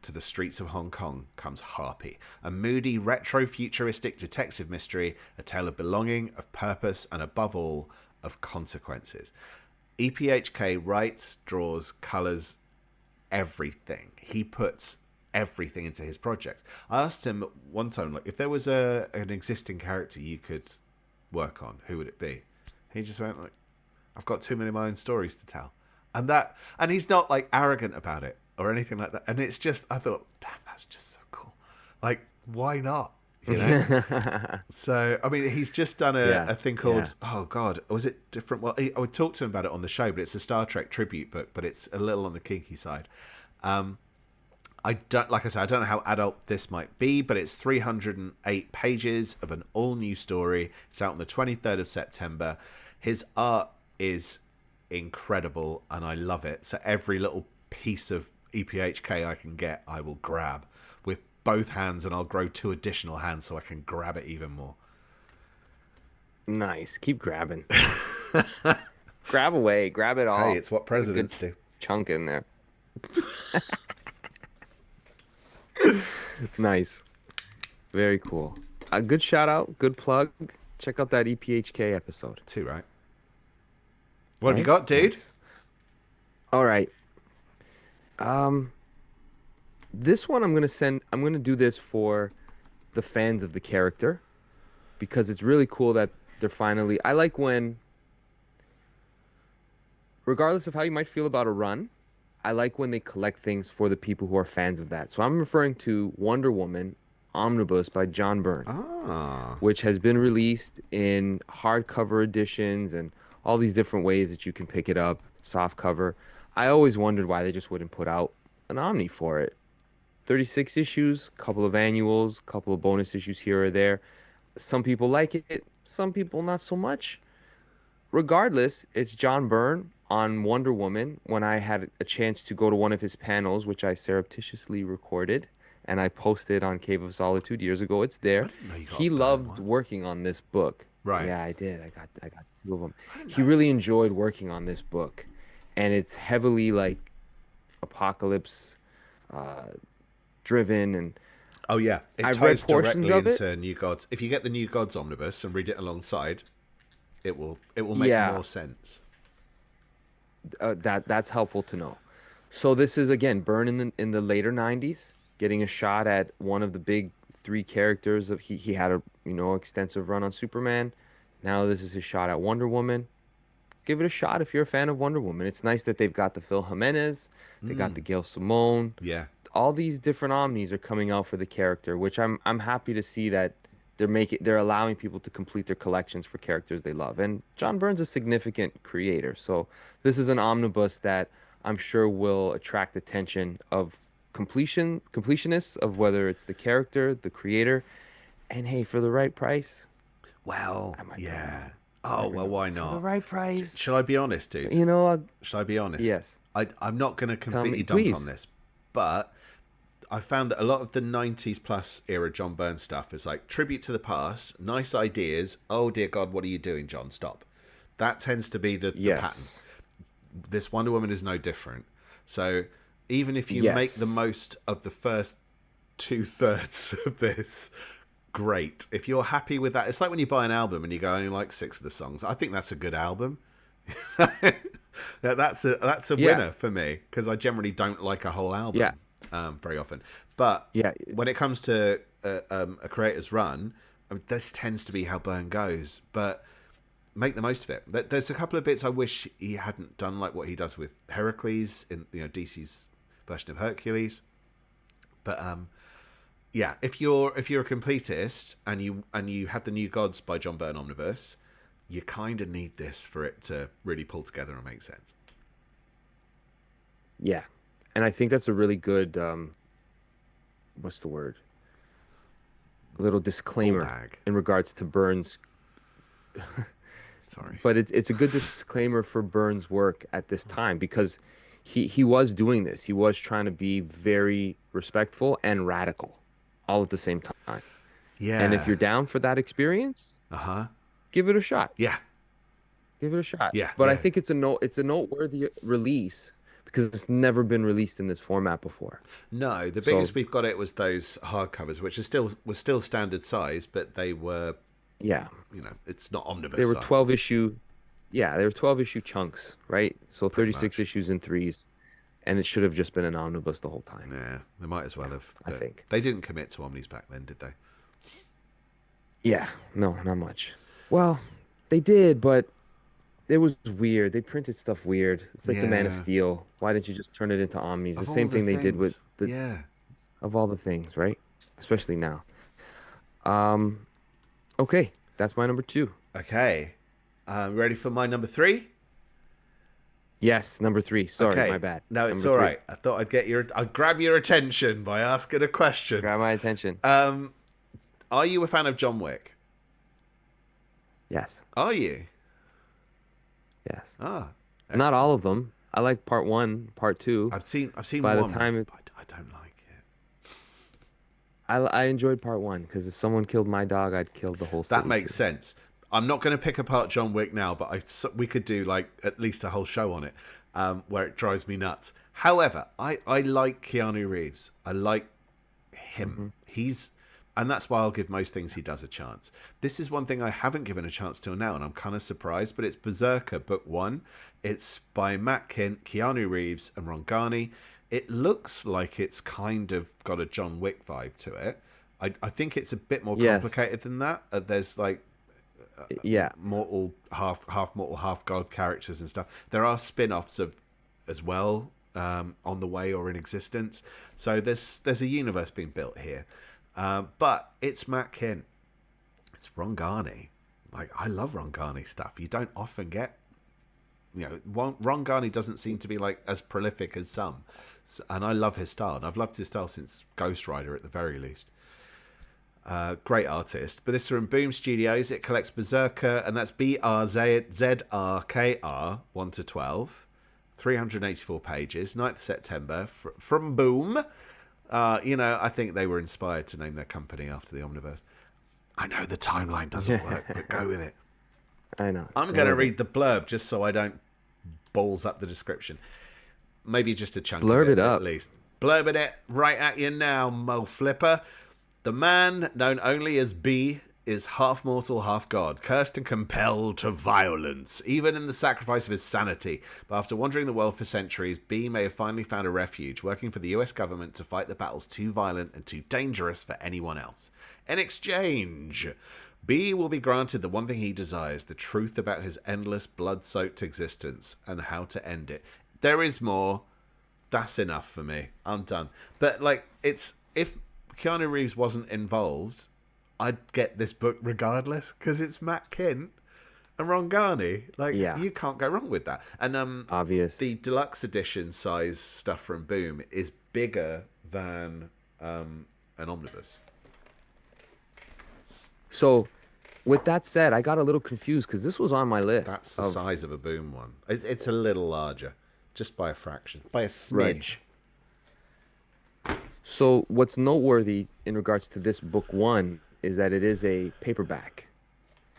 to the streets of Hong Kong comes Harpy, a moody, retro-futuristic detective mystery, a tale of belonging, of purpose, and above all, of consequences. EPHK writes, draws, colours, everything. He puts everything into his project. I asked him one time, like, if there was an existing character you could work on, who would it be? He just went like, I've got too many of my own stories to tell. And he's not like arrogant about it or anything like that. And it's just, I thought, damn, that's just so cool. Like, why not? You know? So, I mean, he's just done Yeah. a thing Yeah. called, oh God, was it different? Well, I would talk to him about it on the show, but it's a Star Trek tribute book, but it's a little on the kinky side. I don't, like I said, I don't know how adult this might be, but it's 308 pages of an all new story. It's out on the 23rd of September. His art is incredible and I love it. So every little piece of EPHK I can get, I will grab with both hands, and I'll grow two additional hands so I can grab it even more. Nice. Keep grabbing. Grab away. Grab it Hey, all. it's what Get a good presidents do. chunk in there. Nice. Very cool. A good shout out. Good plug. Check out that EPHK episode. Too, right? What have you Right? got, dude? Nice. All right. Um, this one I'm gonna do this for the fans of the character because it's really cool that they're finally I like when regardless of how you might feel about a run, I like when they collect things for the people who are fans of that. So I'm referring to Wonder Woman Omnibus by John Byrne, Ah, which has been released in hardcover editions and all these different ways that you can pick it up, soft cover. I always wondered why they just wouldn't put out an Omni for it. 36 issues, couple of annuals, couple of bonus issues here or there. Some people like it, some people not so much. Regardless, it's John Byrne on Wonder Woman. When I had a chance to go to one of his panels, which I surreptitiously recorded and I posted on Cave of Solitude years ago, it's I there. didn't know you got He a burn loved one. working on this book. Right. Yeah, I did. I got two of them. I didn't He know. really enjoyed working on this book, and it's heavily like apocalypse uh, driven, and Oh yeah, it I've read ties portions directly of it. into New Gods. If you get the New Gods omnibus and read it alongside, it will make Yeah, more sense. that's helpful to know. So this is again Byrne in the later 90s, getting a shot at one of the big three characters of he had a extensive run on Superman. Now this is his shot at Wonder Woman. Give it a shot if you're a fan of Wonder Woman. It's nice that they've got the Phil Jimenez, they got the Gail Simone, Yeah. all these different omnis are coming out for the character, which I'm happy to see that they're allowing people to complete their collections for characters they love. And John Byrne's a significant creator, so this is an omnibus that I'm sure will attract attention of completionists of whether it's the character, the creator, and hey, for the right price, Well, I might pick one yeah. up. Oh Never well, know. why For the not? right Shall price, I be honest, dude? you know. Shall I be honest? Yes. I'm not going to Tell completely me, dunk on please. this, but I found that a lot of the 90s plus era John Byrne stuff is like tribute to the past, nice ideas. Oh dear God, what are you doing, John? Stop. That tends to be the pattern. Yes. This Wonder Woman is no different. So even if you make the Yes. most of the first two-thirds of this, great. If you're happy with that, it's like when you buy an album and you go, I only like 6 of the songs. I think that's a good album. That's a Yeah. winner for me because I generally don't like a whole Yeah. album very often. But Yeah. when it comes to a creator's run, I mean, this tends to be how Burn goes. But make the most of it. There's a couple of bits I wish he hadn't done, like what he does with Heracles in DC's version of Hercules. But yeah, if you're a completist and you have the New Gods by John Byrne omnibus, you kind of need this for it to really pull together and make sense. Yeah. And I think that's a really good what's the word? A little Ball disclaimer bag. in regards to Burns, Sorry. but it's a good disclaimer for Burns' work at this time because he was doing this. He was trying to be very respectful and radical all at the same time. And if Yeah. you're down for that experience, Uh huh. give it a shot. Yeah. Give it a shot. Yeah. But I Yeah. think it's a noteworthy release because it's never been released in this format before. No, the So biggest we've got it was those hardcovers, which was still standard size, but they were, yeah, it's not they omnibus were size. 12 issue. Yeah, they were 12 issue chunks, right? So Pretty 36 much. issues in threes, and it should have just been an omnibus the whole time. Yeah, they might as well Yeah, have. I But think. they didn't commit to omnis back then, did they? Yeah, no, not much. Well, they did, but it was weird. They printed stuff weird. It's like the Man of Yeah. Steel. Why didn't you just turn it into omnis? The Of all same the thing they did with things. the Yeah. of all the things, right? Especially now. Um, okay, that's my number two. Okay. Ready for my number three? Yes, number three. Sorry, my Okay. bad. No, it's Number all three. right. I thought I'd grab your attention by asking a question. Grab my attention. Um, are you a fan of John Wick? Yes, Are you? yes. Ah, Not excellent. all of them. I like part one, part two. I've seen By the one, time it, but I don't like it. I enjoyed part one because if someone killed my dog, I'd kill the whole That city makes too. sense. I'm not going to pick apart John Wick now, but we could do like at least a whole show on it, where it drives me nuts. However, I like Keanu Reeves. I like him. Hmm. And that's why I'll give most things he does a chance. This is one thing I haven't given a chance till now, and I'm kind of surprised, but it's Berserker Book 1. It's by Matt Kint, Keanu Reeves, and Ron Garney. It looks like it's kind of got a John Wick vibe to it. I think it's a bit more Yes. complicated than that. There's like Yeah. mortal, half mortal, half god characters and stuff. There are spin-offs of as well, on the way or in existence. So there's a universe being built here. But it's Matt Kint. It's Ron Garney. Like, I love Ron Garney stuff. You don't often get, Ron Garney doesn't seem to be like as prolific as some. And I love his style. And I've loved his style since Ghost Rider at the very least. Great artist. But this is from Boom Studios. It collects Berserker, and that's BRZRKR 1 to 12. 384 pages, 9th September, from Boom. I think they were inspired to name their company after the Omniverse. I know the timeline doesn't work, but go with it. I know. I'm Go going to with it. read the blurb just so I don't balls up the description. Maybe just a chunk of Blurb it it at up. least. Blurbing it right at you now, Mo Flipper. The man, known only as B, is half mortal, half god, cursed and compelled to violence, even in the sacrifice of his sanity. But after wandering the world for centuries, B may have finally found a refuge, working for the US government to fight the battles too violent and too dangerous for anyone else. In exchange, B will be granted the one thing he desires, the truth about his endless, blood-soaked existence and how to end it. There is more. That's enough for me. I'm done. But, like, if Keanu Reeves wasn't involved, I'd get this book regardless because it's Matt Kint and Ron Garney. Like, Yeah. you can't go wrong with that. And Obvious. the deluxe edition size stuff from Boom is bigger than an omnibus. So with that said, I got a little confused because this was on my list That's the of size of a boom one. It's a little larger, just by a fraction, by a right. smidge. So what's noteworthy in regards to this book one is that it is a paperback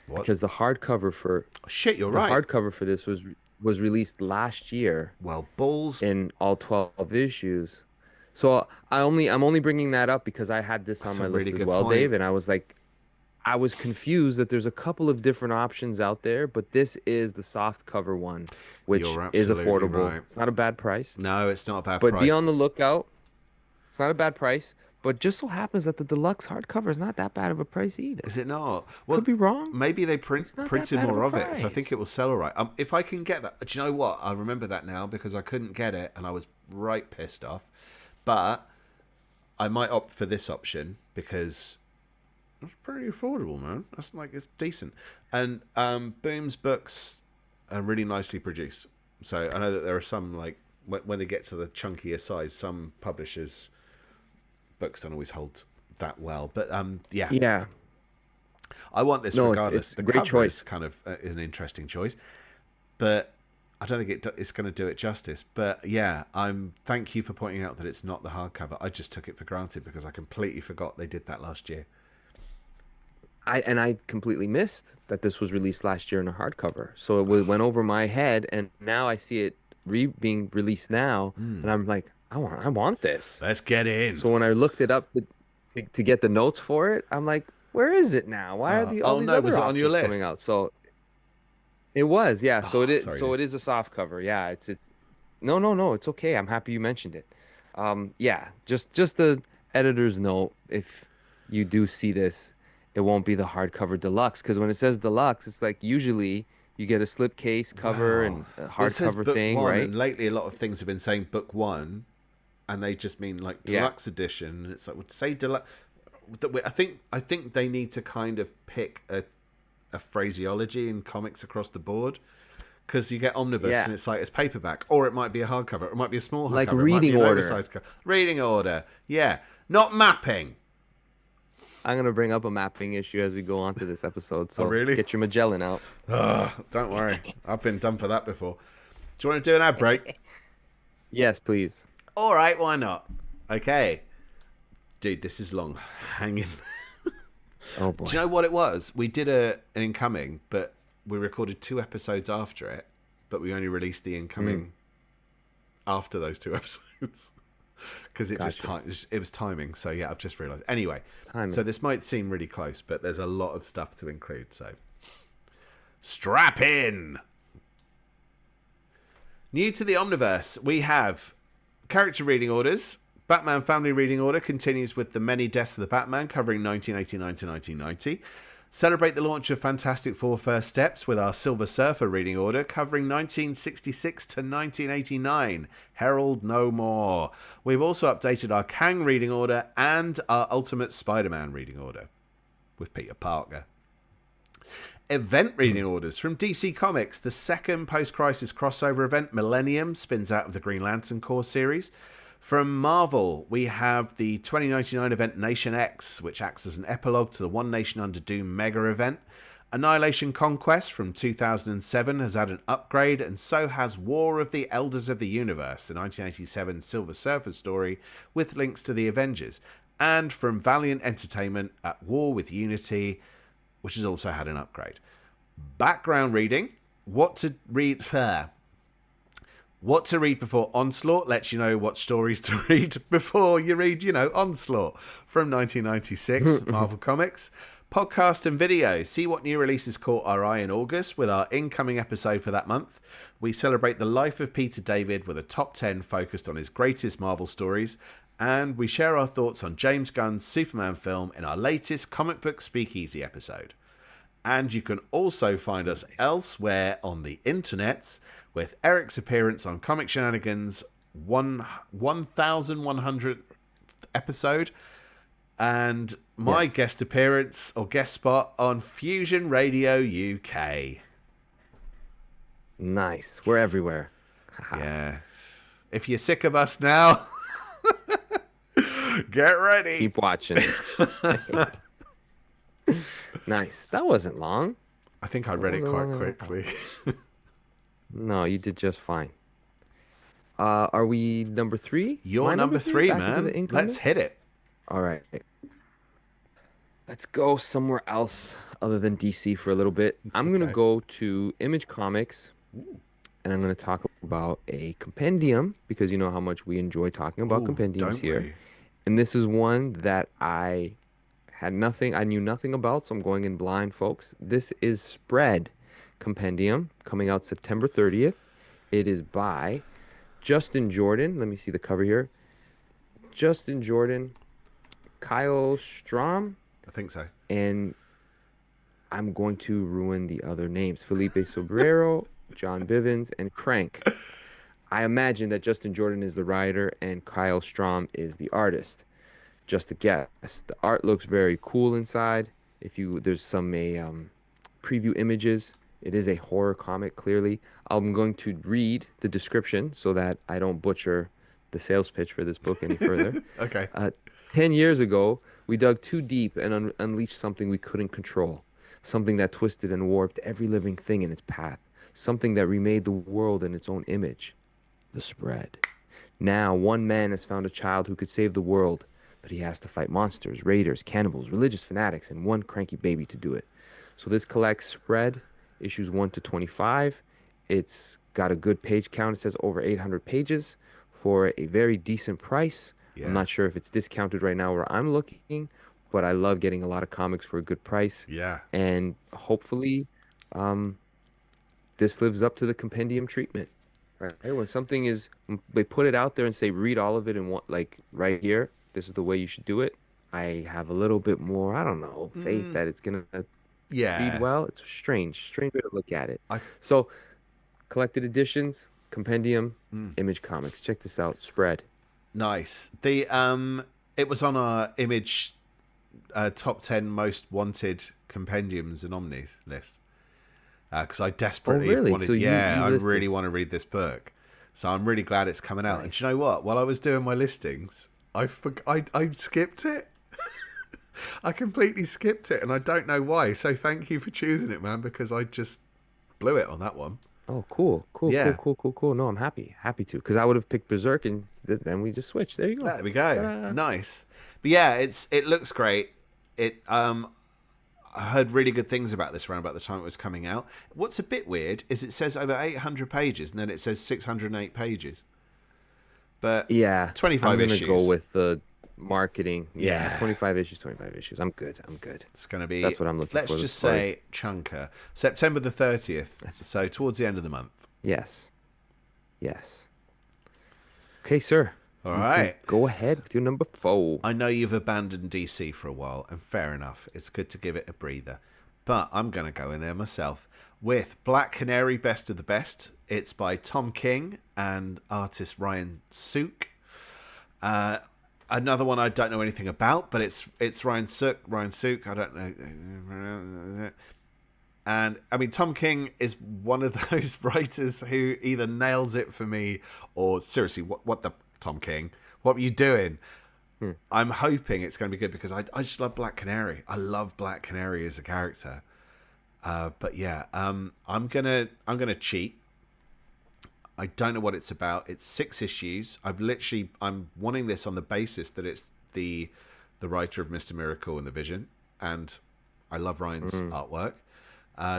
What? because Oh, shit, you're the right. hardcover for this was released last year Well, balls. in all 12 issues. So I'm only bringing that up because I had this on That's a my really list as good well, point. Dave, and I was confused that there's a couple of different options out there, but this is the soft cover one, which You're is absolutely affordable. right. It's not a bad price, No, it's not a bad but be price. on the lookout. It's not a bad price, but just so happens that the deluxe hardcover is not that bad of a price Is either. it not? Could Well, be wrong. maybe they It's not that printed bad of a more of it, so I think price. it will sell all right. If I can get that, do you know what? I remember that now because I couldn't get it and I was right pissed off. But I might opt for this option because it's pretty affordable, man. That's like it's decent, and Boom's books are really nicely produced. So I know that there are some like when they get to the chunkier size, some publishers' books don't always hold that well. But yeah, Yeah. I want this No, regardless. it's a The great cover is choice. kind of an interesting choice, but I don't think it's going to do it justice. But yeah, thank you for pointing out that it's not the hardcover. I just took it for granted because I completely forgot they did that last year. I completely missed that this was released last year in a hardcover. So went over my head, and now I see it being released now, and I'm like, I want this. Let's get in. So when I looked it up to get the notes for it, I'm like, where is it now? Why are all Oh these no, other was it on your options coming list? out? So it was, yeah. Oh, sorry, So dude. it is a soft cover. Yeah, it's no, no, no, it's okay. I'm happy you mentioned it. Yeah, just the editor's note. If you do see this, it won't be the hardcover deluxe because when it says deluxe, it's like usually you get a slipcase cover Well, and a it says hardcover book thing, one, right? and lately a lot of things have been saying book one, and they just mean like Yeah, deluxe edition. And it's like, would say deluxe. I think they need to kind of pick a phraseology in comics across the board because you get omnibus yeah, and it's like it's paperback, or it might be a hardcover, or it might be a small like hardcover, it might be reading an order. oversized cover. Reading order, yeah, not mapping. I'm gonna bring up a mapping issue as we go on to this episode, Oh so really? get your Magellan out. Don't worry, I've been done for that before. Do you want to do an ad break? Yes, please. All right, why not? Okay, dude, this is long. Hang in. Oh Do you boy. know what it was? We did an incoming, but we recorded 2 episodes after it, but we only released the Mm, incoming after those 2 episodes because gotcha. it was timing. So yeah, I've just realised. Anyway, so Timing. this might seem really close, but there's a lot of stuff to include. So strap in. New to the Omniverse, we have character reading orders. Batman Family Reading Order continues with The Many Deaths of the Batman, covering 1989 to 1990. Celebrate the launch of Fantastic Four First Steps with our Silver Surfer Reading Order, covering 1966 to 1989. Herald No More. We've also updated our Kang Reading Order and our Ultimate Spider-Man Reading Order with Peter Parker. Event reading Mm. orders from DC Comics. The second post-crisis crossover event, Millennium, spins out of the Green Lantern Corps series. From Marvel, we have the 2099 event Nation X, which acts as an epilogue to the One Nation Under Doom mega event. Annihilation Conquest from 2007 has had an upgrade, and so has War of the Elders of the Universe, the 1987 Silver Surfer story with links to the Avengers. And from Valiant Entertainment, At War with Unity, which has also had an upgrade. Background reading. What to read, sir. What to read before Onslaught lets you know what stories to read before you read, Onslaught from 1996, Marvel Comics. Podcast and video. See what new releases caught our eye in August with our incoming episode for that month. We celebrate the life of Peter David with a top 10 focused on his greatest Marvel stories. And we share our thoughts on James Gunn's Superman film in our latest comic book speakeasy episode. And you can also find us Nice. elsewhere on the internets with Eric's appearance on Comic Shenanigans 1100th episode and my Yes. guest appearance or guest spot on Fusion Radio UK. Nice. We're everywhere. Haha. Yeah. If you're sick of us now, get ready. Keep watching. Nice. That wasn't long. I think I That read it wasn't quite long at all. quickly. No, you did just fine. Are we number three? You're My number number three? three, Back into the man. Let's incoming? hit it. All right. Let's go somewhere else other than DC for a little bit. I'm gonna Okay. go to Image Comics and I'm gonna talk about a compendium because you know how much we enjoy talking about Oh, compendiums don't here. we? And this is one that I knew nothing about, so I'm going in blind, folks. This is Spread Compendium coming out September 30th. It is by Justin Jordan. Let me see the cover here. Justin Jordan, Kyle Strom, I think so. and I'm going to ruin the other names. Felipe Sobrero, John Bivens, and Crank. I imagine that Justin Jordan is the writer and Kyle Strom is the artist. Just a guess. The art looks very cool inside. If you there's some preview images. It is a horror comic, clearly. I'm going to read the description so that I don't butcher the sales pitch for this book any further. Okay. Uh, 10 years ago, we dug too deep and unleashed something we couldn't control, something that twisted and warped every living thing in its path, something that remade the world in its own image, the spread. Now, one man has found a child who could save the world, but he has to fight monsters, raiders, cannibals, religious fanatics, and one cranky baby to do it. So this collects Spread, issues 1 to 25. It's got a good page count. It says over 800 pages for a very decent price. I'm Yeah. not sure if it's discounted right now where I'm looking, but I love getting a lot of comics for a good price. Yeah. And hopefully, um, this lives up to the compendium treatment. Right. When something is, when they put it out there and say, read all of it in one, like right here, this is the way you should do it. I have a little bit more, I don't know, faith that it's gonna read Yeah. well. It's strange way to look at it. I So, collected editions, compendium, Image Comics. Check this out. Spread. Nice. It was on our image top 10 most wanted compendiums and omnis list because I Oh, desperately really? So wanted. Yeah, you I really listed. want to read this book, so I'm really glad it's coming out. And do Nice. you know what? While I was doing my listings, I skipped it. I completely skipped it, and I don't know why. So thank you for choosing it, man, because I just blew it on that one. Oh, Yeah, cool. No, I'm happy to, because I would have picked Berserk and then we just switched. There you go. there we go. Ta-da. Nice. But yeah, it looks great. It I heard really good things about this around about the time it was coming out. What's a bit weird is it says over 800 pages and then it says 608 pages. But Yeah, I'm 25 gonna go issues. with the marketing. Yeah, Yeah. 25 issues, 25 issues. I'm good. I'm good. It's going to be, That's what I'm looking let's for, the just story. say chunker. September the 30th. So towards the end of the month. Yes. Yes. Okay, sir. All You can right. go ahead with your number four. I know you've abandoned DC for a while, and fair enough. It's good to give it a breather. But I'm going to go in there myself with Black Canary Best of the Best. It's by Tom King and artist Ryan Sook. Another one I don't know anything about, but it's Ryan Sook. Ryan Sook, I don't know. And I mean, Tom King is one of those writers who either nails it for me or seriously, what the Tom King? What were you doing? Hmm. I'm hoping it's going to be good because I just love Black Canary. I love Black Canary as a character. But yeah, I'm gonna cheat. I don't know what it's about. It's 6 issues. I'm wanting this on the basis that it's the writer of Mr. Miracle and the Vision, and I love Ryan's Mm. artwork.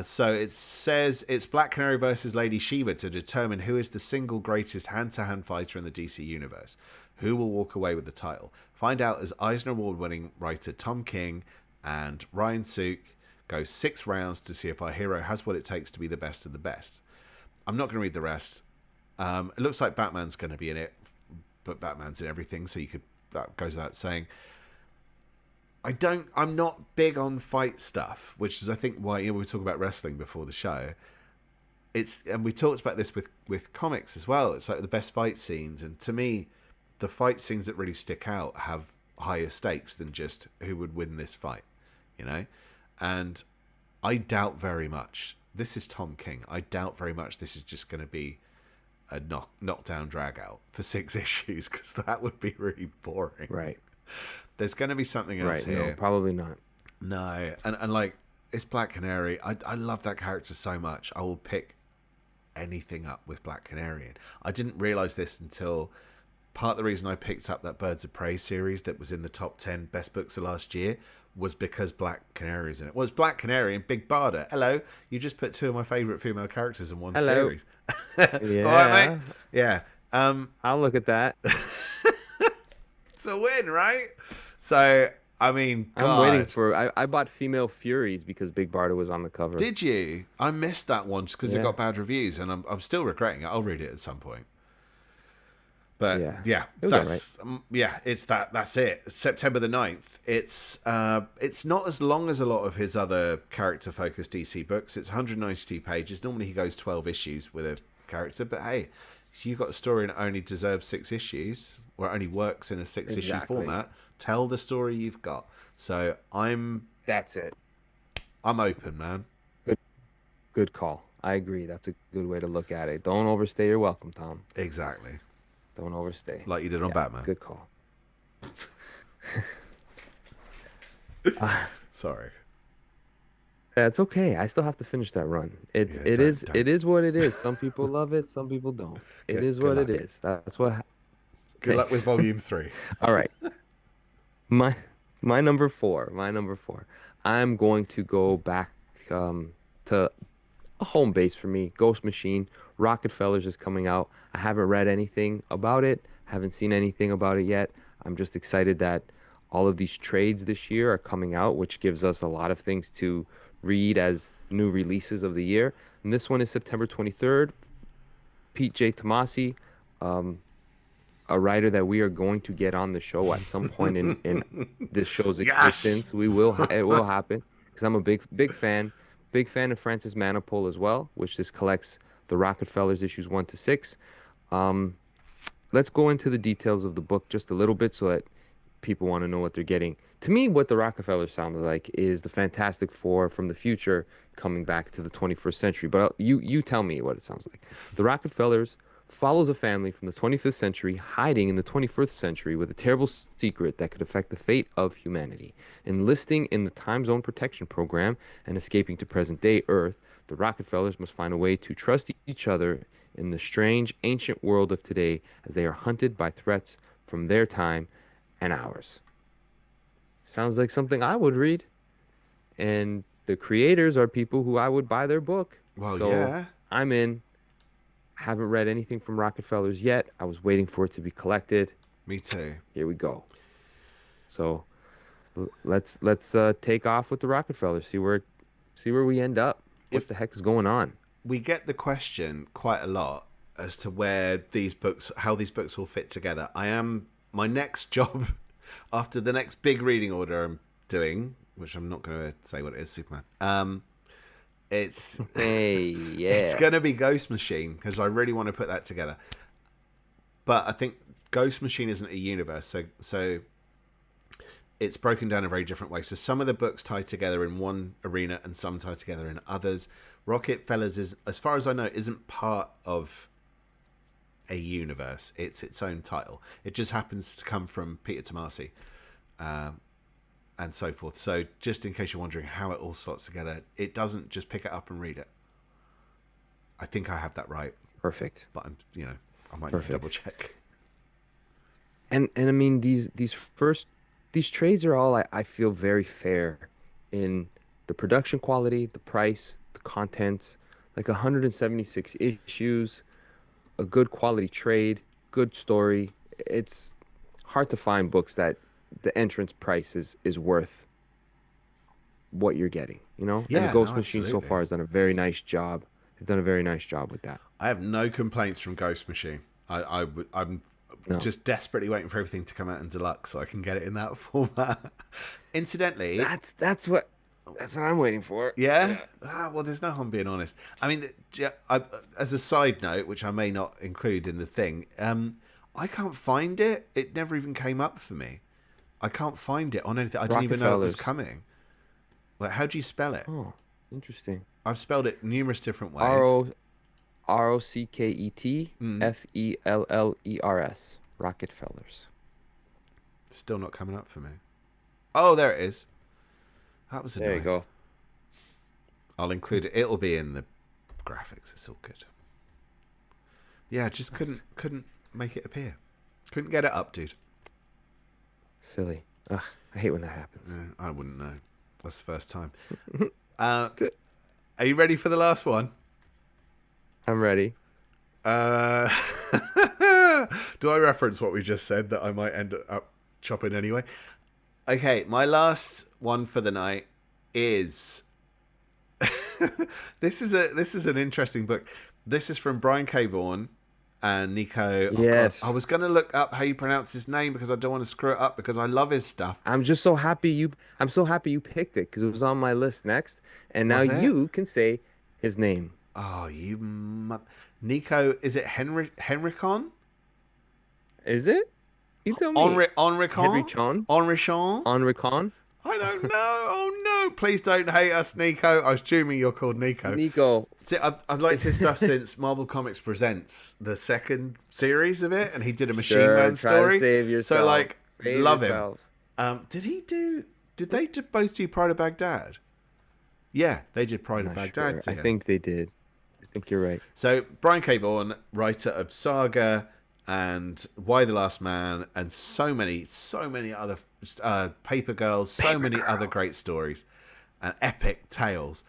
So it says it's Black Canary versus Lady Shiva to determine who is the single greatest hand-to-hand fighter in the DC universe. Who will walk away with the title? Find out as Eisner Award-winning writer Tom King and Ryan Sook go 6 rounds to see if our hero has what it takes to be the best of the best. I'm not going to read the rest. It looks like Batman's going to be in it, but Batman's in everything, so that goes without saying. I'm not big on fight stuff, which is I think why we were talking about wrestling before the show. And we talked about this with comics as well. It's like the best fight scenes, and to me, the fight scenes that really stick out have higher stakes than just who would win this fight, you know. And I doubt very much. This is Tom King. I doubt very much this is just going to be a knockdown drag out for 6 issues because that would be really boring. Right. There's going to be something else Right. No, here. probably not. No, and like it's Black Canary. I love that character so much. I will pick anything up with Black Canary. In. I didn't realize this until part of the reason I picked up that Birds of Prey series that was in the top 10 best books of last year was because Black Canary is in it. Well, it's Black Canary and Big Barda. Hello, you just put two of my favourite female characters in one Hello. series. All right, mate. Yeah, Yeah. I'll look at that. It's a win, right? So, I mean, I'm waiting God. for. I bought Female Furies because Big Barda was on the cover. Did you? I missed that one just because it Yeah, got bad reviews, and I'm still regretting it. I'll read it at some point. But yeah. yeah, It was all right. it's that's it. September the 9th. It's not as long as a lot of his other character focused DC books. It's 192 pages. Normally he goes 12 issues with a character, but hey, if you've got a story and it only deserves 6 issues, or it only works in a 6 issue Exactly. format, tell the story you've got. So That's it. I'm open, man. Good, good call. I agree. That's a good way to look at it. Don't overstay your welcome, Tom. Exactly. Don't overstay. Like you did on Yeah, Batman. good call. Uh, Sorry. That's okay. I still have to finish that run. It's Yeah, it don't is don't it is what it is. Some people love it, some people don't. It is good what it luck. is. That's what. Good luck with Thanks. volume 3. All right. My my number four. My number four. I'm going to go back to a home base for me. Ghost Machine. Rockefellers is coming out. I haven't read anything about it. Haven't seen anything about it yet. I'm just excited that all of these trades this year are coming out, which gives us a lot of things to read as new releases of the year. And this one is September 23rd. Pete J. Tomasi, um, a writer that we are going to get on the show at some point in this show's Yes. existence. It will happen because I'm a big fan of Francis Manapul as well, which this collects the Rockefellers issues 1 to 6. Um, let's go into the details of the book just a little bit so that people want to know what they're getting. To me, what the Rockefellers sound like is the Fantastic Four from the future coming back to the 21st century. But you tell me what it sounds like. The Rockefellers follows a family from the 25th century hiding in the 21st century with a terrible secret that could affect the fate of humanity. Enlisting in the time zone protection program and escaping to present-day Earth, the Rockefellers must find a way to trust each other in the strange, ancient world of today as they are hunted by threats from their time and ours. Sounds like something I would read. And the creators are people who I would buy their book. Well, So yeah. I'm in. Haven't read anything from Rockefellers yet. I was waiting for it to be collected. Me too. Here we go. So let's take off with the Rockefellers. See where we end up. What the If heck is going on? we get the question quite a lot as to how these books all fit together. My next job after the next big reading order I'm doing, which I'm not going to say what it is, Superman. It's Hey, it's yeah. going to be Ghost Machine because I really want to put that together. But I think Ghost Machine isn't a universe, so it's broken down in a very different way. So some of the books tie together in one arena and some tie together in others. Rocket Fellas is, as far as I know, isn't part of a universe. It's its own title. It just happens to come from Peter Tomasi, and so forth. So just in case you're wondering how it all slots together, it doesn't just pick it up and read it. I think I have that right, Perfect. but I might need to double Perfect. check. And I mean these trades are all I feel very fair in the production quality, the price, the contents, like 176 issues, a good quality trade, good story. It's hard to find books that the entrance price is worth what you're getting, you know? And the Yeah, no, Ghost Machine so absolutely. far has done a very nice job. They've done a very nice job with that. I have no complaints from Ghost Machine. I'm No. just desperately waiting for everything to come out in deluxe so I can get it in that format. Incidentally, That's what I'm waiting for. yeah. Yeah. Well, there's no harm being honest. I mean, as a side note, which I may not include in the thing, I can't find it. It never even came up for me. I can't find it on anything. I didn't even know it was Rockefellers. coming. Like, how do you spell it? Oh, interesting. I've spelled it numerous different R ways. O Rocketfellers. Rockefellers. Still not coming up for me. Oh, there it is. That was There you annoying. go. I'll include it. It'll be in the graphics. It's all good. Yeah, just Nice. couldn't make it appear. Couldn't get it up, dude. Silly. Ugh, I hate when that happens. Yeah, I wouldn't know. That's the first time. Uh, are you ready for the last one? I'm ready. Uh, do I reference what we just said that I might end up chopping anyway? Okay, my last one for the night is this is an interesting book. This is from Brian K. Vaughan and Nico. Oh God, I Yes. was gonna look up how you pronounce his name because I don't want to screw it up because I love his stuff. I'm so happy you picked it because it was on my list next, and now Was it? you can say his name. Oh, Nico. Is it Henricon? Is it? You tell me. Henry Henricon? Chon? Henricon? Henri Con? I don't know. Oh no! Please don't hate us, Nico. I was assuming you're called Nico. Nico. See, I've liked his stuff since Marvel Comics Presents the second series of it, and he did a Machine Sure, Man try to story. save So, yourself. like, Save love him. yourself. Did he do? Did they both do Pride of Baghdad? Yeah, they did I'm Pride of not Baghdad sure. I together. think they did. I think you're right. So Brian K. Vaughan, writer of Saga and Why the Last Man, and so many other Paper Girls, so Paper many other Girls. great stories and epic tales.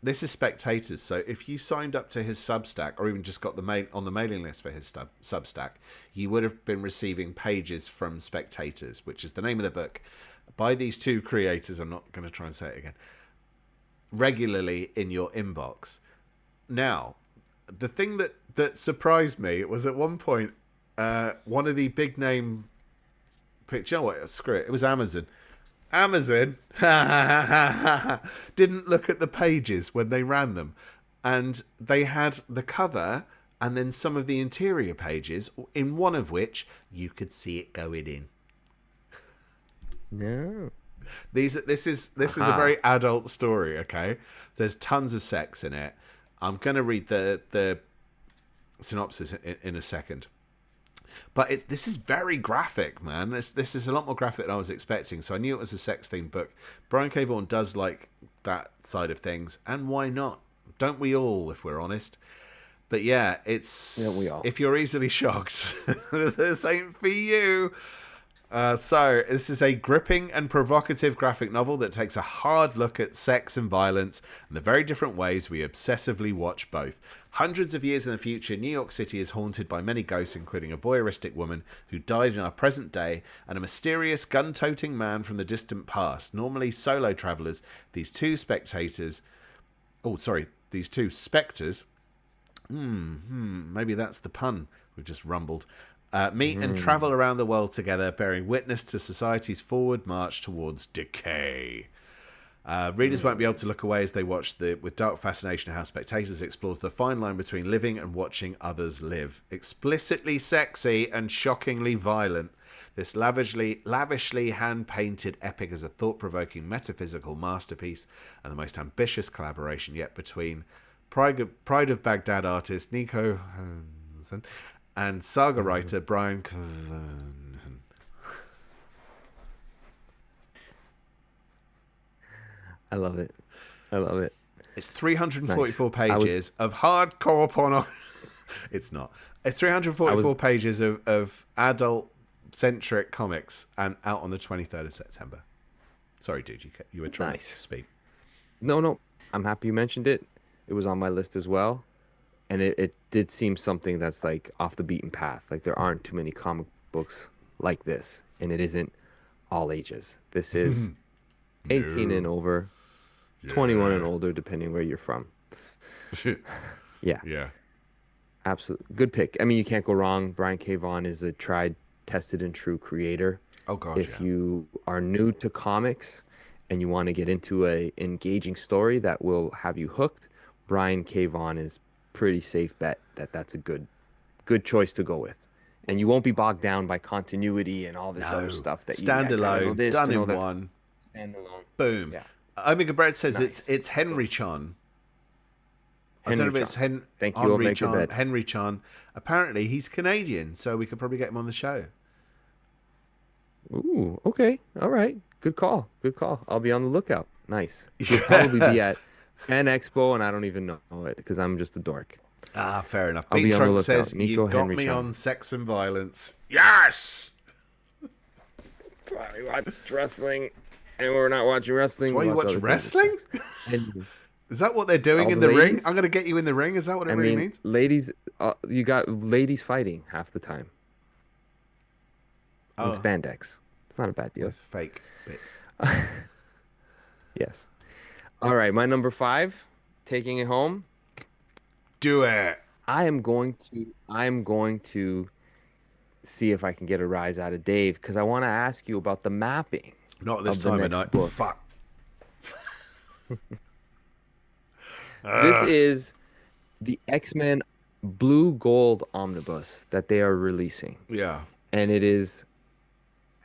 This is Spectators, so if you signed up to his Substack or even just got on the mailing list for his Substack, you would have been receiving pages from Spectators, which is the name of the book, by these two creators. I'm not going to try and say it again. Regularly in your inbox. Now, the thing that surprised me was at one point, one of the big name picture. You know what? Screw it. It was Amazon. Amazon didn't look at the pages when they ran them, and they had the cover and then some of the interior pages, in one of which you could see it going in. No. This is a Aha. very adult story. Okay, there's tons of sex in it. I'm gonna read the synopsis in a second. But this is very graphic, man. This is a lot more graphic than I was expecting. So I knew it was a sex themed book. Brian K. Vaughan does like that side of things, and why not? Don't we all, if we're honest? But yeah, Yeah, we it's all. if you're easily shocked, this ain't for you. So, this is a gripping and provocative graphic novel that takes a hard look at sex and violence and the very different ways we obsessively watch both. Hundreds of years in the future, New York City is haunted by many ghosts, including a voyeuristic woman who died in our present day and a mysterious gun-toting man from the distant past. Normally solo travelers, these two specters. Maybe that's the pun we've just rumbled. Meet and travel Mm. around the world together, bearing witness to society's forward march towards decay. Readers won't be able to look away as they watch with dark fascination how Spectators explores the fine line between living and watching others live. Explicitly sexy and shockingly violent, this lavishly hand-painted epic is a thought-provoking metaphysical masterpiece and the most ambitious collaboration yet between Pride of Baghdad artist Nico Hansen and saga Mhm. writer Brian Coven. I love it. I love it. It's Nice. 344 I was pages of hardcore porno. It's not. It's I 344 was pages of adult-centric comics and out on the 23rd of September. Sorry, dude, you were trying to nice. speak. No. I'm happy you mentioned it. It was on my list as well. And it did seem something that's like off the beaten path. Like there aren't too many comic books like this. And it isn't all ages. This is 18 and No. over, 21 and Yeah. older, depending where you're from. Yeah, Yeah. absolutely. Good pick. I mean, you can't go wrong. Brian K. Vaughan is a tried, tested, and true creator. Oh God, If yeah. you are new to comics and you want to get into a engaging story that will have you hooked, Brian K. Vaughan is pretty safe bet that that's a good choice to go with. And you won't be bogged down by continuity and all this other No. stuff that you gotta know Standalone, this done to know in that. one. Standalone. Boom. Yeah. Omega Bread says Nice. it's Henry Chan. I don't know Henry if it's Chan. Thank you, Henry Omega Chan. Bed. Henry Chan. Apparently, he's Canadian, so we could probably get him on the show. Ooh, okay. All right. Good call. Good call. I'll be on the lookout. Nice. You'll probably be at Fan Expo, and I don't even know it because I'm just a dork. Ah, fair enough. I'll Beat be on the Trunk lookout. says, Nico you've got Henry me Chung. on sex and violence. Yes! That's why we watch wrestling, and we're not watching That's wrestling. why We you watch watch other things with wrestling? sex. And Is that what they're doing all in the the ring? I'm ladies. going to get you in the ring. Is that what it I really mean, means? ladies. You got ladies fighting half the time in Oh, spandex. It's not a bad deal. with fake bits. Yes. All right, my number five, taking it home. Do it. I am going to see if I can get a rise out of Dave because I want to ask you about the mapping Not this of the time of next night. book. Fuck. This Uh, is the X-Men Blue Gold Omnibus that they are releasing. yeah. And it is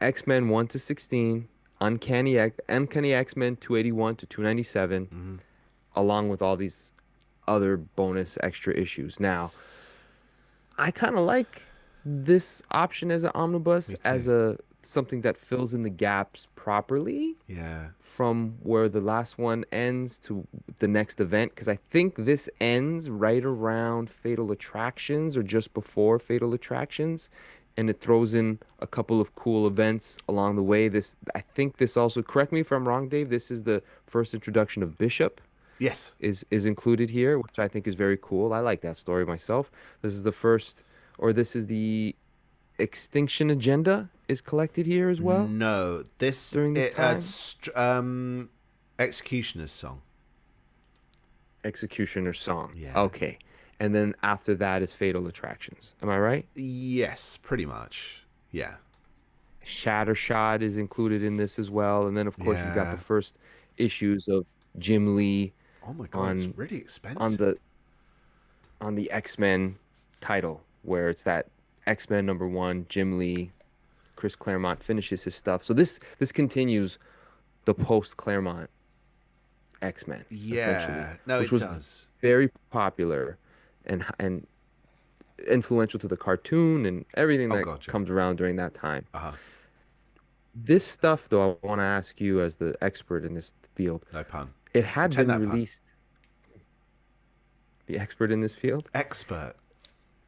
X-Men 1 to 16, Uncanny X-Men 281 to 297, Mm, along with all these other bonus extra issues. Now, I kind of like this option as an omnibus me as too. a something that fills in the gaps properly Yeah. from where the last one ends to the next event because I think this ends right around Fatal Attractions or just before Fatal Attractions, and it throws in a couple of cool events along the way. This I think this also, correct me if I'm wrong, Dave, this is the first introduction of Bishop Yes. is included here, which I think is very cool. I like that story myself. This is the first, or this is the Extinction Agenda is collected here as well No. This during this it time. Executioner's song. Executioner Song. Yeah. Okay. And then after that is Fatal Attractions. Am I right? Yes, pretty much. Yeah. Shattershot is included in this as well. And then of course you've got the Yeah. first issues of Jim Lee Oh my god, it's on really on expensive. the X-Men title, where it's that X-Men number one, Jim Lee, Chris Claremont finishes his stuff. So this continues the post Claremont X-Men, essentially, Yeah. No, which it was does. very popular and influential to the cartoon and everything Oh that god, yeah. comes around during that time. Uh-huh. This stuff, though, I want to ask you as the expert in this field, No pun. it had Pretend been that pun. released, the expert in this field, Expert.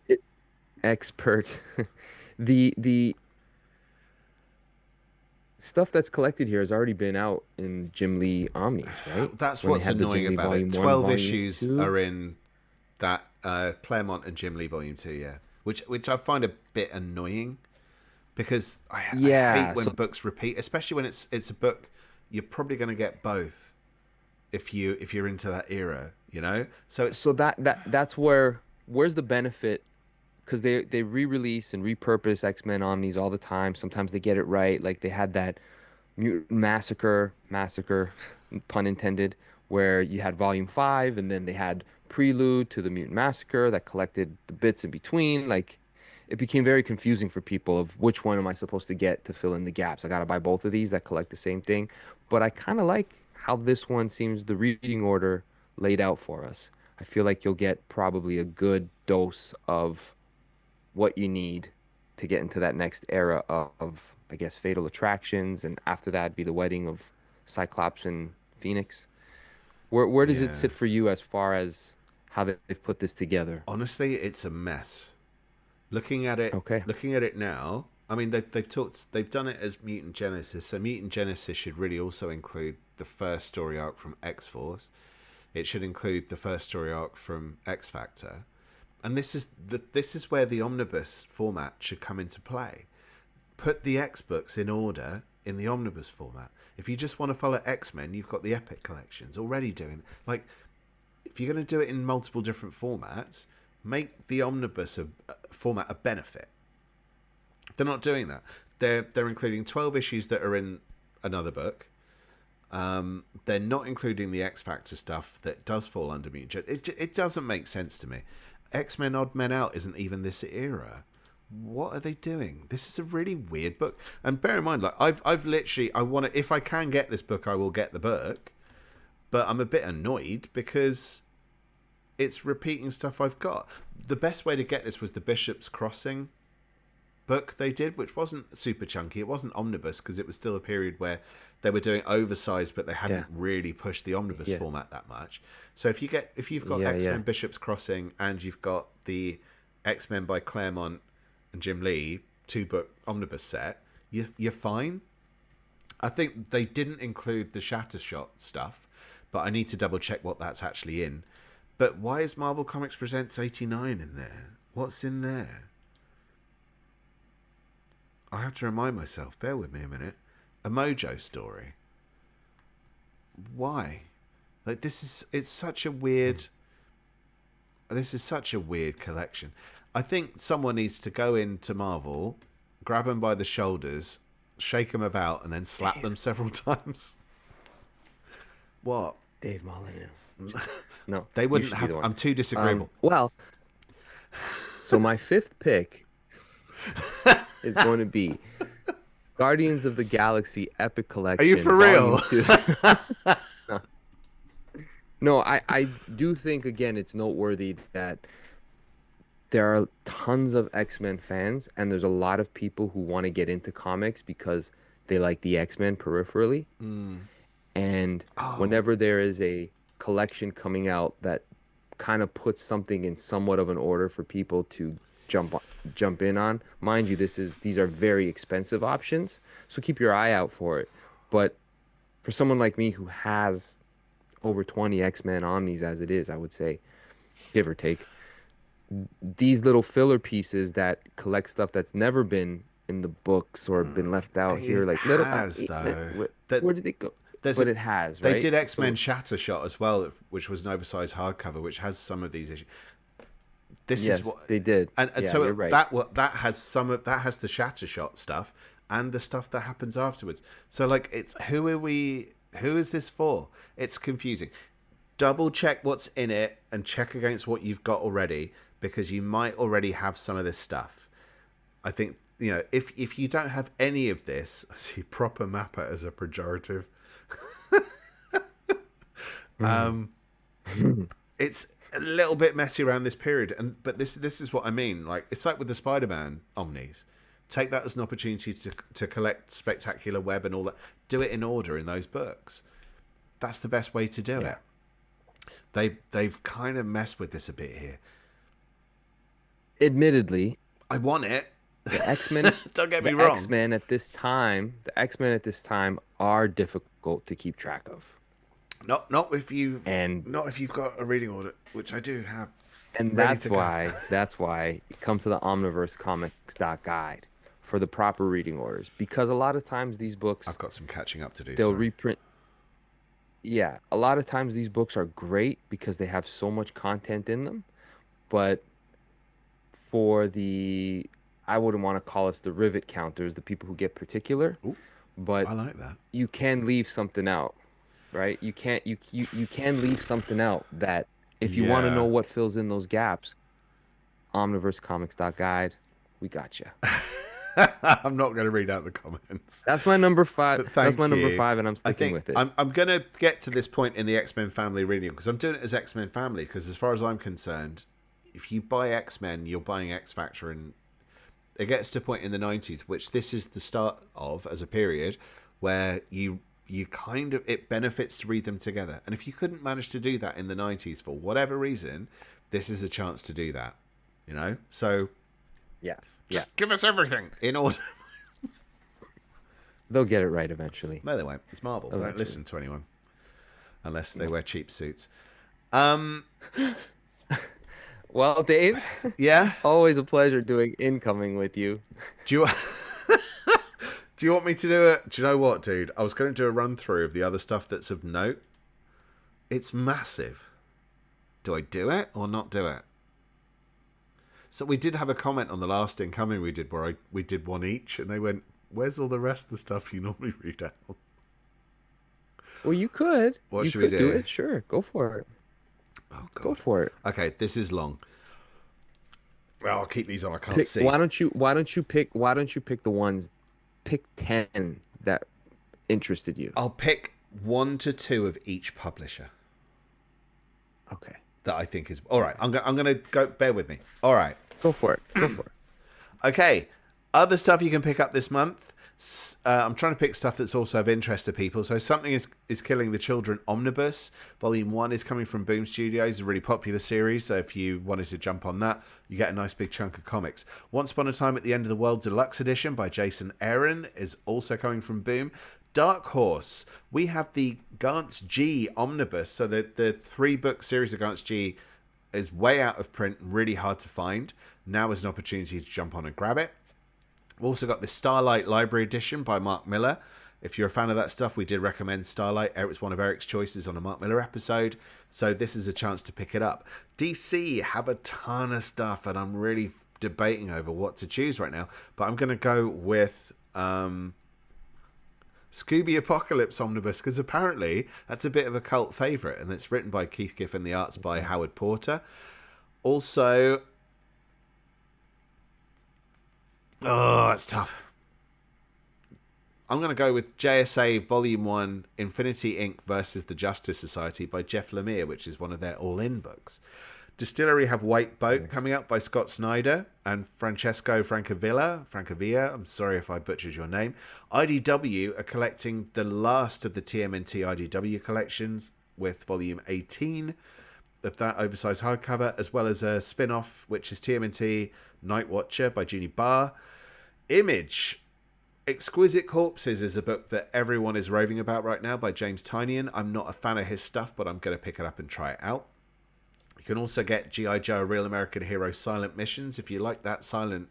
it, expert, the stuff that's collected here has already been out in Jim Lee Omnis, right? That's When they what's had the annoying Jim Lee about it. Volume 1, 12 Volume issues 2. are in that Claremont and Jim Lee Volume 2, yeah. Which I find a bit annoying because I hate Yeah, when so books repeat, especially when it's a book you're probably going to get both if you're into that era, you know? So it's so that's where's the benefit because they re-release and repurpose X-Men Omnis all the time. Sometimes they get it right. Like they had that Mutant Massacre, pun intended, where you had Volume 5 and then they had Prelude to the Mutant Massacre that collected the bits in between. Like it became very confusing for people of which one am I supposed to get to fill in the gaps. I gotta buy both of these that collect the same thing. But I kind of like how this one seems the reading order laid out for us. I feel like you'll get probably a good dose of what you need to get into that next era of, I guess, Fatal Attractions, and after that be the wedding of Cyclops and Phoenix. Where does it yeah. sit for you as far as how they've put this together? Honestly, it's a mess. Okay. Looking at it now, I mean they've done it as Mutant Genesis. So Mutant Genesis should really also include the first story arc from X Force. It should include the first story arc from X Factor, and this is where the omnibus format should come into play. Put the X books in order in the omnibus format. If you just want to follow X Men, you've got the Epic collections already doing like. If you're going to do it in multiple different formats, make the omnibus format a benefit. They're not doing that. They're including 12 issues that are in another book. They're not including the X Factor stuff that does fall under Mutant. It doesn't make sense to me. X Men Odd Men Out isn't even this era. What are they doing? This is a really weird book. And bear in mind, like I've literally I want to if I can get this book, I will get the book. But I'm a bit annoyed because it's repeating stuff I've got. The best way to get this was the Bishop's Crossing book they did, which wasn't super chunky. It wasn't omnibus because it was still a period where they were doing oversized, but they hadn't Yeah. really pushed the omnibus Yeah. format that much. So if you've got Yeah. X-Men Yeah. Bishop's Crossing and you've got the X-Men by Claremont and Jim Lee 2-book omnibus set, you're fine. I think they didn't include the Shattershot stuff, but I need to double check what that's actually in. But why is Marvel Comics Presents 89 in there? What's in there? I have to remind myself. Bear with me a minute. A Mojo story. Why? Like it's such a weird. This is such a weird collection. I think someone needs to go into Marvel, grab them by the shoulders, shake them about, and then slap them several times. What? Dave Molyneux. No, They you wouldn't should be have. the one. I'm too disagreeable. Well, so my fifth pick is going to be Guardians of the Galaxy Epic Are you Collection, for real? Volume 2. No, no, I do think, again, it's noteworthy that there are tons of X-Men fans, and there's a lot of people who want to get into comics because they like the X-Men peripherally. And Oh, whenever there is a collection coming out that kind of puts something in somewhat of an order for people to jump in on, mind you, these are very expensive options, so keep your eye out for it. But for someone like me who has over 20 X-Men Omnis as it is, I would say, give or take, these little filler pieces that collect stuff that's never been in the books or been left out here, it like little has though. where did it go? There's But a it has, They right? did X-Men So Shattershot as well, which was an oversized hardcover, which has some of these issues. This is yes, what, they did. and Yeah, so you're right. that has some of that has the Shattershot stuff and the stuff that happens afterwards. So like, it's who are we? Who is this for? It's confusing. Double check what's in it and check against what you've got already, because you might already have some of this stuff. I think, if you don't have any of this, I see proper mapper as a pejorative. It's a little bit messy around this period, but this is what I mean. Like, it's like with the Spider-Man omnis. Take that as an opportunity to collect Spectacular Web and all that. Do it in order in those books. That's the best way to do Yeah. it. They've kind of messed with this a bit here. Admittedly, I want it. the X-Men Don't get me the wrong. X-Men at this time, the X-Men at this time are difficult to keep track of. Not if you And not if you've got a reading order, which I do have and ready to go. that's why you come to the Omniverse Comics guide for the proper reading orders, because a lot of times these books I've got some catching up to do. they'll Sorry. reprint. Yeah, a lot of times these books are great because they have so much content in them, but for the I wouldn't want to call us the rivet counters, the people who get particular, Ooh, but I like that. you can leave something out, right? You can't you can leave something out that if you want to know Yeah. what fills in those gaps, omniversecomics.guide, we got you. I'm not going to read out the comments, That's my number five. but That's my thank number you. five, and I'm I sticking think with it. I'm going to get to this point in the X-Men family reading, because I'm doing it as X-Men family, because as far as I'm concerned, if you buy X-Men, you're buying X-Factor, and it gets to a point in the 90s, which this is the start of, as a period where you kind of, it benefits to read them together. And if you couldn't manage to do that in the 90s for whatever reason, this is a chance to do that, so Yeah, yeah, just give us everything in order. they'll get it right eventually. No, they won't. It's Marvel. They don't Eventually. listen to anyone unless they No. wear cheap suits. Well, Dave, Yeah. always a pleasure doing incoming with you. Do you do you want me to do it? Do you know what, dude? I was going to do a run through of the other stuff that's of note. It's massive. Do I do it or not do it? So we did have a comment on the last incoming we did where we did one each, and they went, "Where's all the rest of the stuff you normally read out?" Well, you could. What You should we could do do? it. Sure, go for it. Oh Go God. for it. Okay, this is long. Well, I'll keep these on. I can't Pick, see. why don't you pick the ones, pick 10 that interested you. I'll pick 1 to 2 of each publisher Okay. that I think is all right. I'm gonna go. Bear with me. All right. Go for it. Go for it. Okay. Other stuff you can pick up this month. I'm trying to pick stuff that's also of interest to people. So Something is Killing the Children Omnibus. Volume 1 is coming from Boom Studios. It's a really popular series. So if you wanted to jump on that, you get a nice big chunk of comics. Once Upon a Time at the End of the World Deluxe Edition by Jason Aaron is also coming from Boom. Dark Horse. We have the Gantz G Omnibus. So the 3-book series of Gantz G is way out of print, really hard to find. Now is an opportunity to jump on and grab it. We've also got the Starlight Library Edition by Mark Miller. If you're a fan of that stuff, we did recommend Starlight. It was one of Eric's choices on a Mark Miller episode. So this is a chance to pick it up. DC have a ton of stuff, and I'm really debating over what to choose right now. But I'm going to go with Scooby Apocalypse Omnibus, because apparently that's a bit of a cult favourite, and it's written by Keith Giffen, the art's by Howard Porter. Also... Oh, it's tough. I'm going to go with JSA Volume 1, Infinity Inc. versus the Justice Society by Jeff Lemire, which is one of their all-in books. Distillery have White Boat coming up by Scott Snyder and Francesco Francavilla. I'm sorry if I butchered your name. IDW are collecting the last of the TMNT IDW collections with Volume 18 of that oversized hardcover, as well as a spin-off, which is TMNT Night Watcher by Jeannie Barr. Image. Exquisite Corpses is a book that everyone is raving about right now by James Tynion. I'm not a fan of his stuff, but I'm going to pick it up and try it out. You can also get G.I. Joe Real American Hero Silent Missions. If you like that silent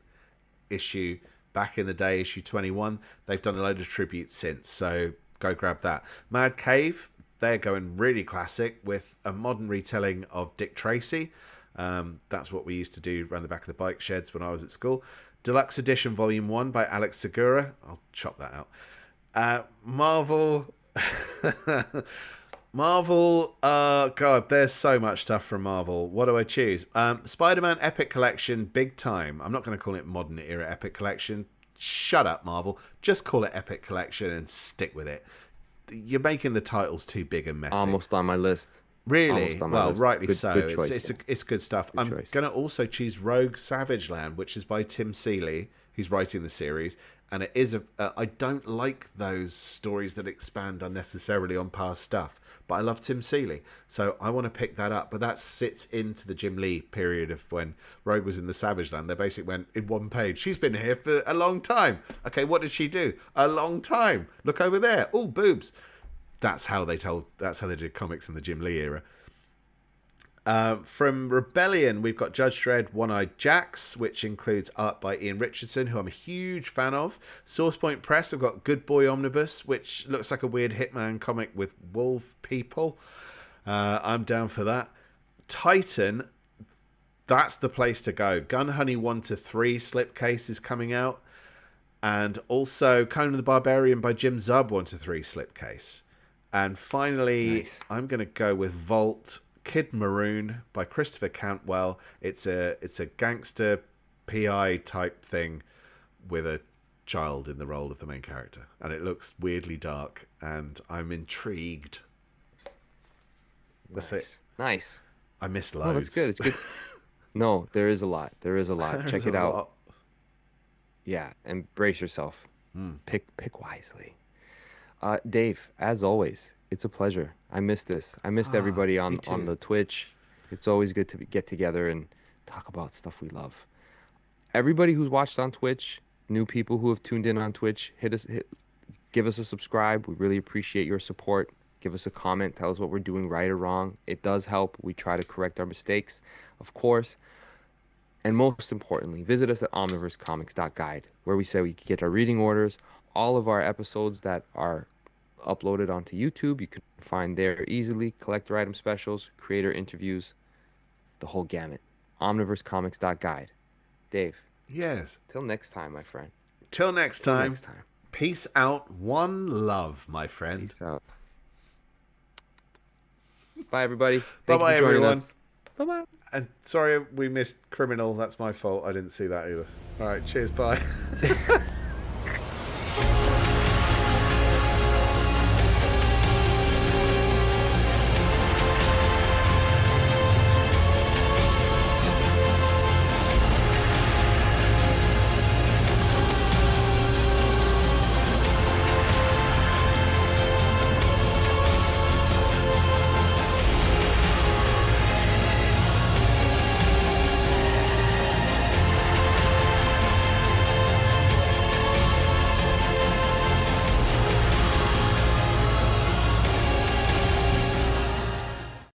issue back in the day, issue 21, they've done a load of tributes since, so go grab that. Mad Cave, they're going really classic with a modern retelling of Dick Tracy. That's what we used to do around the back of the bike sheds when I was at school. Deluxe Edition Volume 1 by Alex Segura. I'll chop that out. Marvel. Marvel. God, there's so much stuff from Marvel. What do I choose? Spider-Man Epic Collection Big Time. I'm not going to call it Modern Era Epic Collection. Shut up, Marvel. Just call it Epic Collection and stick with it. You're making the titles too big and messy. Almost on my list. Really? Well, rightly good, so. Good choice, it's good stuff. Good I'm choice. going to also choose Rogue Savage Land, which is by Tim Seeley, who's writing the series. And it is I don't like those stories that expand unnecessarily on past stuff, but I love Tim Seeley, so I want to pick that up. But that sits into the Jim Lee period of when Rogue was in the Savage Land. They basically went in one page. She's been here for a long time. Okay, what did she do? A long time. Look over there. Oh, boobs. That's how they did comics in the Jim Lee era. From Rebellion, we've got Judge Dredd, One-Eyed Jacks, which includes art by Ian Richardson, who I'm a huge fan of. Source Point Press, I've got Good Boy Omnibus, which looks like a weird Hitman comic with wolf people. I'm down for that. Titan, that's the place to go. Gun Honey 1-3 slipcase is coming out. And also Conan the Barbarian by Jim Zub 1-3 slipcase. And finally, nice. I'm going to go with Vault Kid Maroon by Christopher Cantwell. It's a gangster PI type thing with a child in the role of the main character. And it looks weirdly dark, and I'm intrigued. That's it. Nice. I missed loads. Oh, that's good. It's good. No, there is a lot. Check it out. Yeah, and brace yourself. Pick wisely. Dave, as always, it's a pleasure. I missed this. I missed everybody on the Twitch. It's always good to get together and talk about stuff we love. Everybody who's watched on Twitch, new people who have tuned in on Twitch, give us a subscribe. We really appreciate your support. Give us a comment. Tell us what we're doing right or wrong. It does help. We try to correct our mistakes, of course. And most importantly, visit us at omniversecomics.guide, where we say we can get our reading orders. All of our episodes that are uploaded onto YouTube, you can find there easily. Collector item specials, creator interviews, the whole gamut. Omniversecomics.guide. Dave. Yes. Till next time, my friend. Till next time. Peace out. One love, my friend. Peace out. Bye, everybody. Bye-bye, everyone. Bye-bye. And sorry we missed Criminal. That's my fault. I didn't see that either. All right. Cheers. Bye.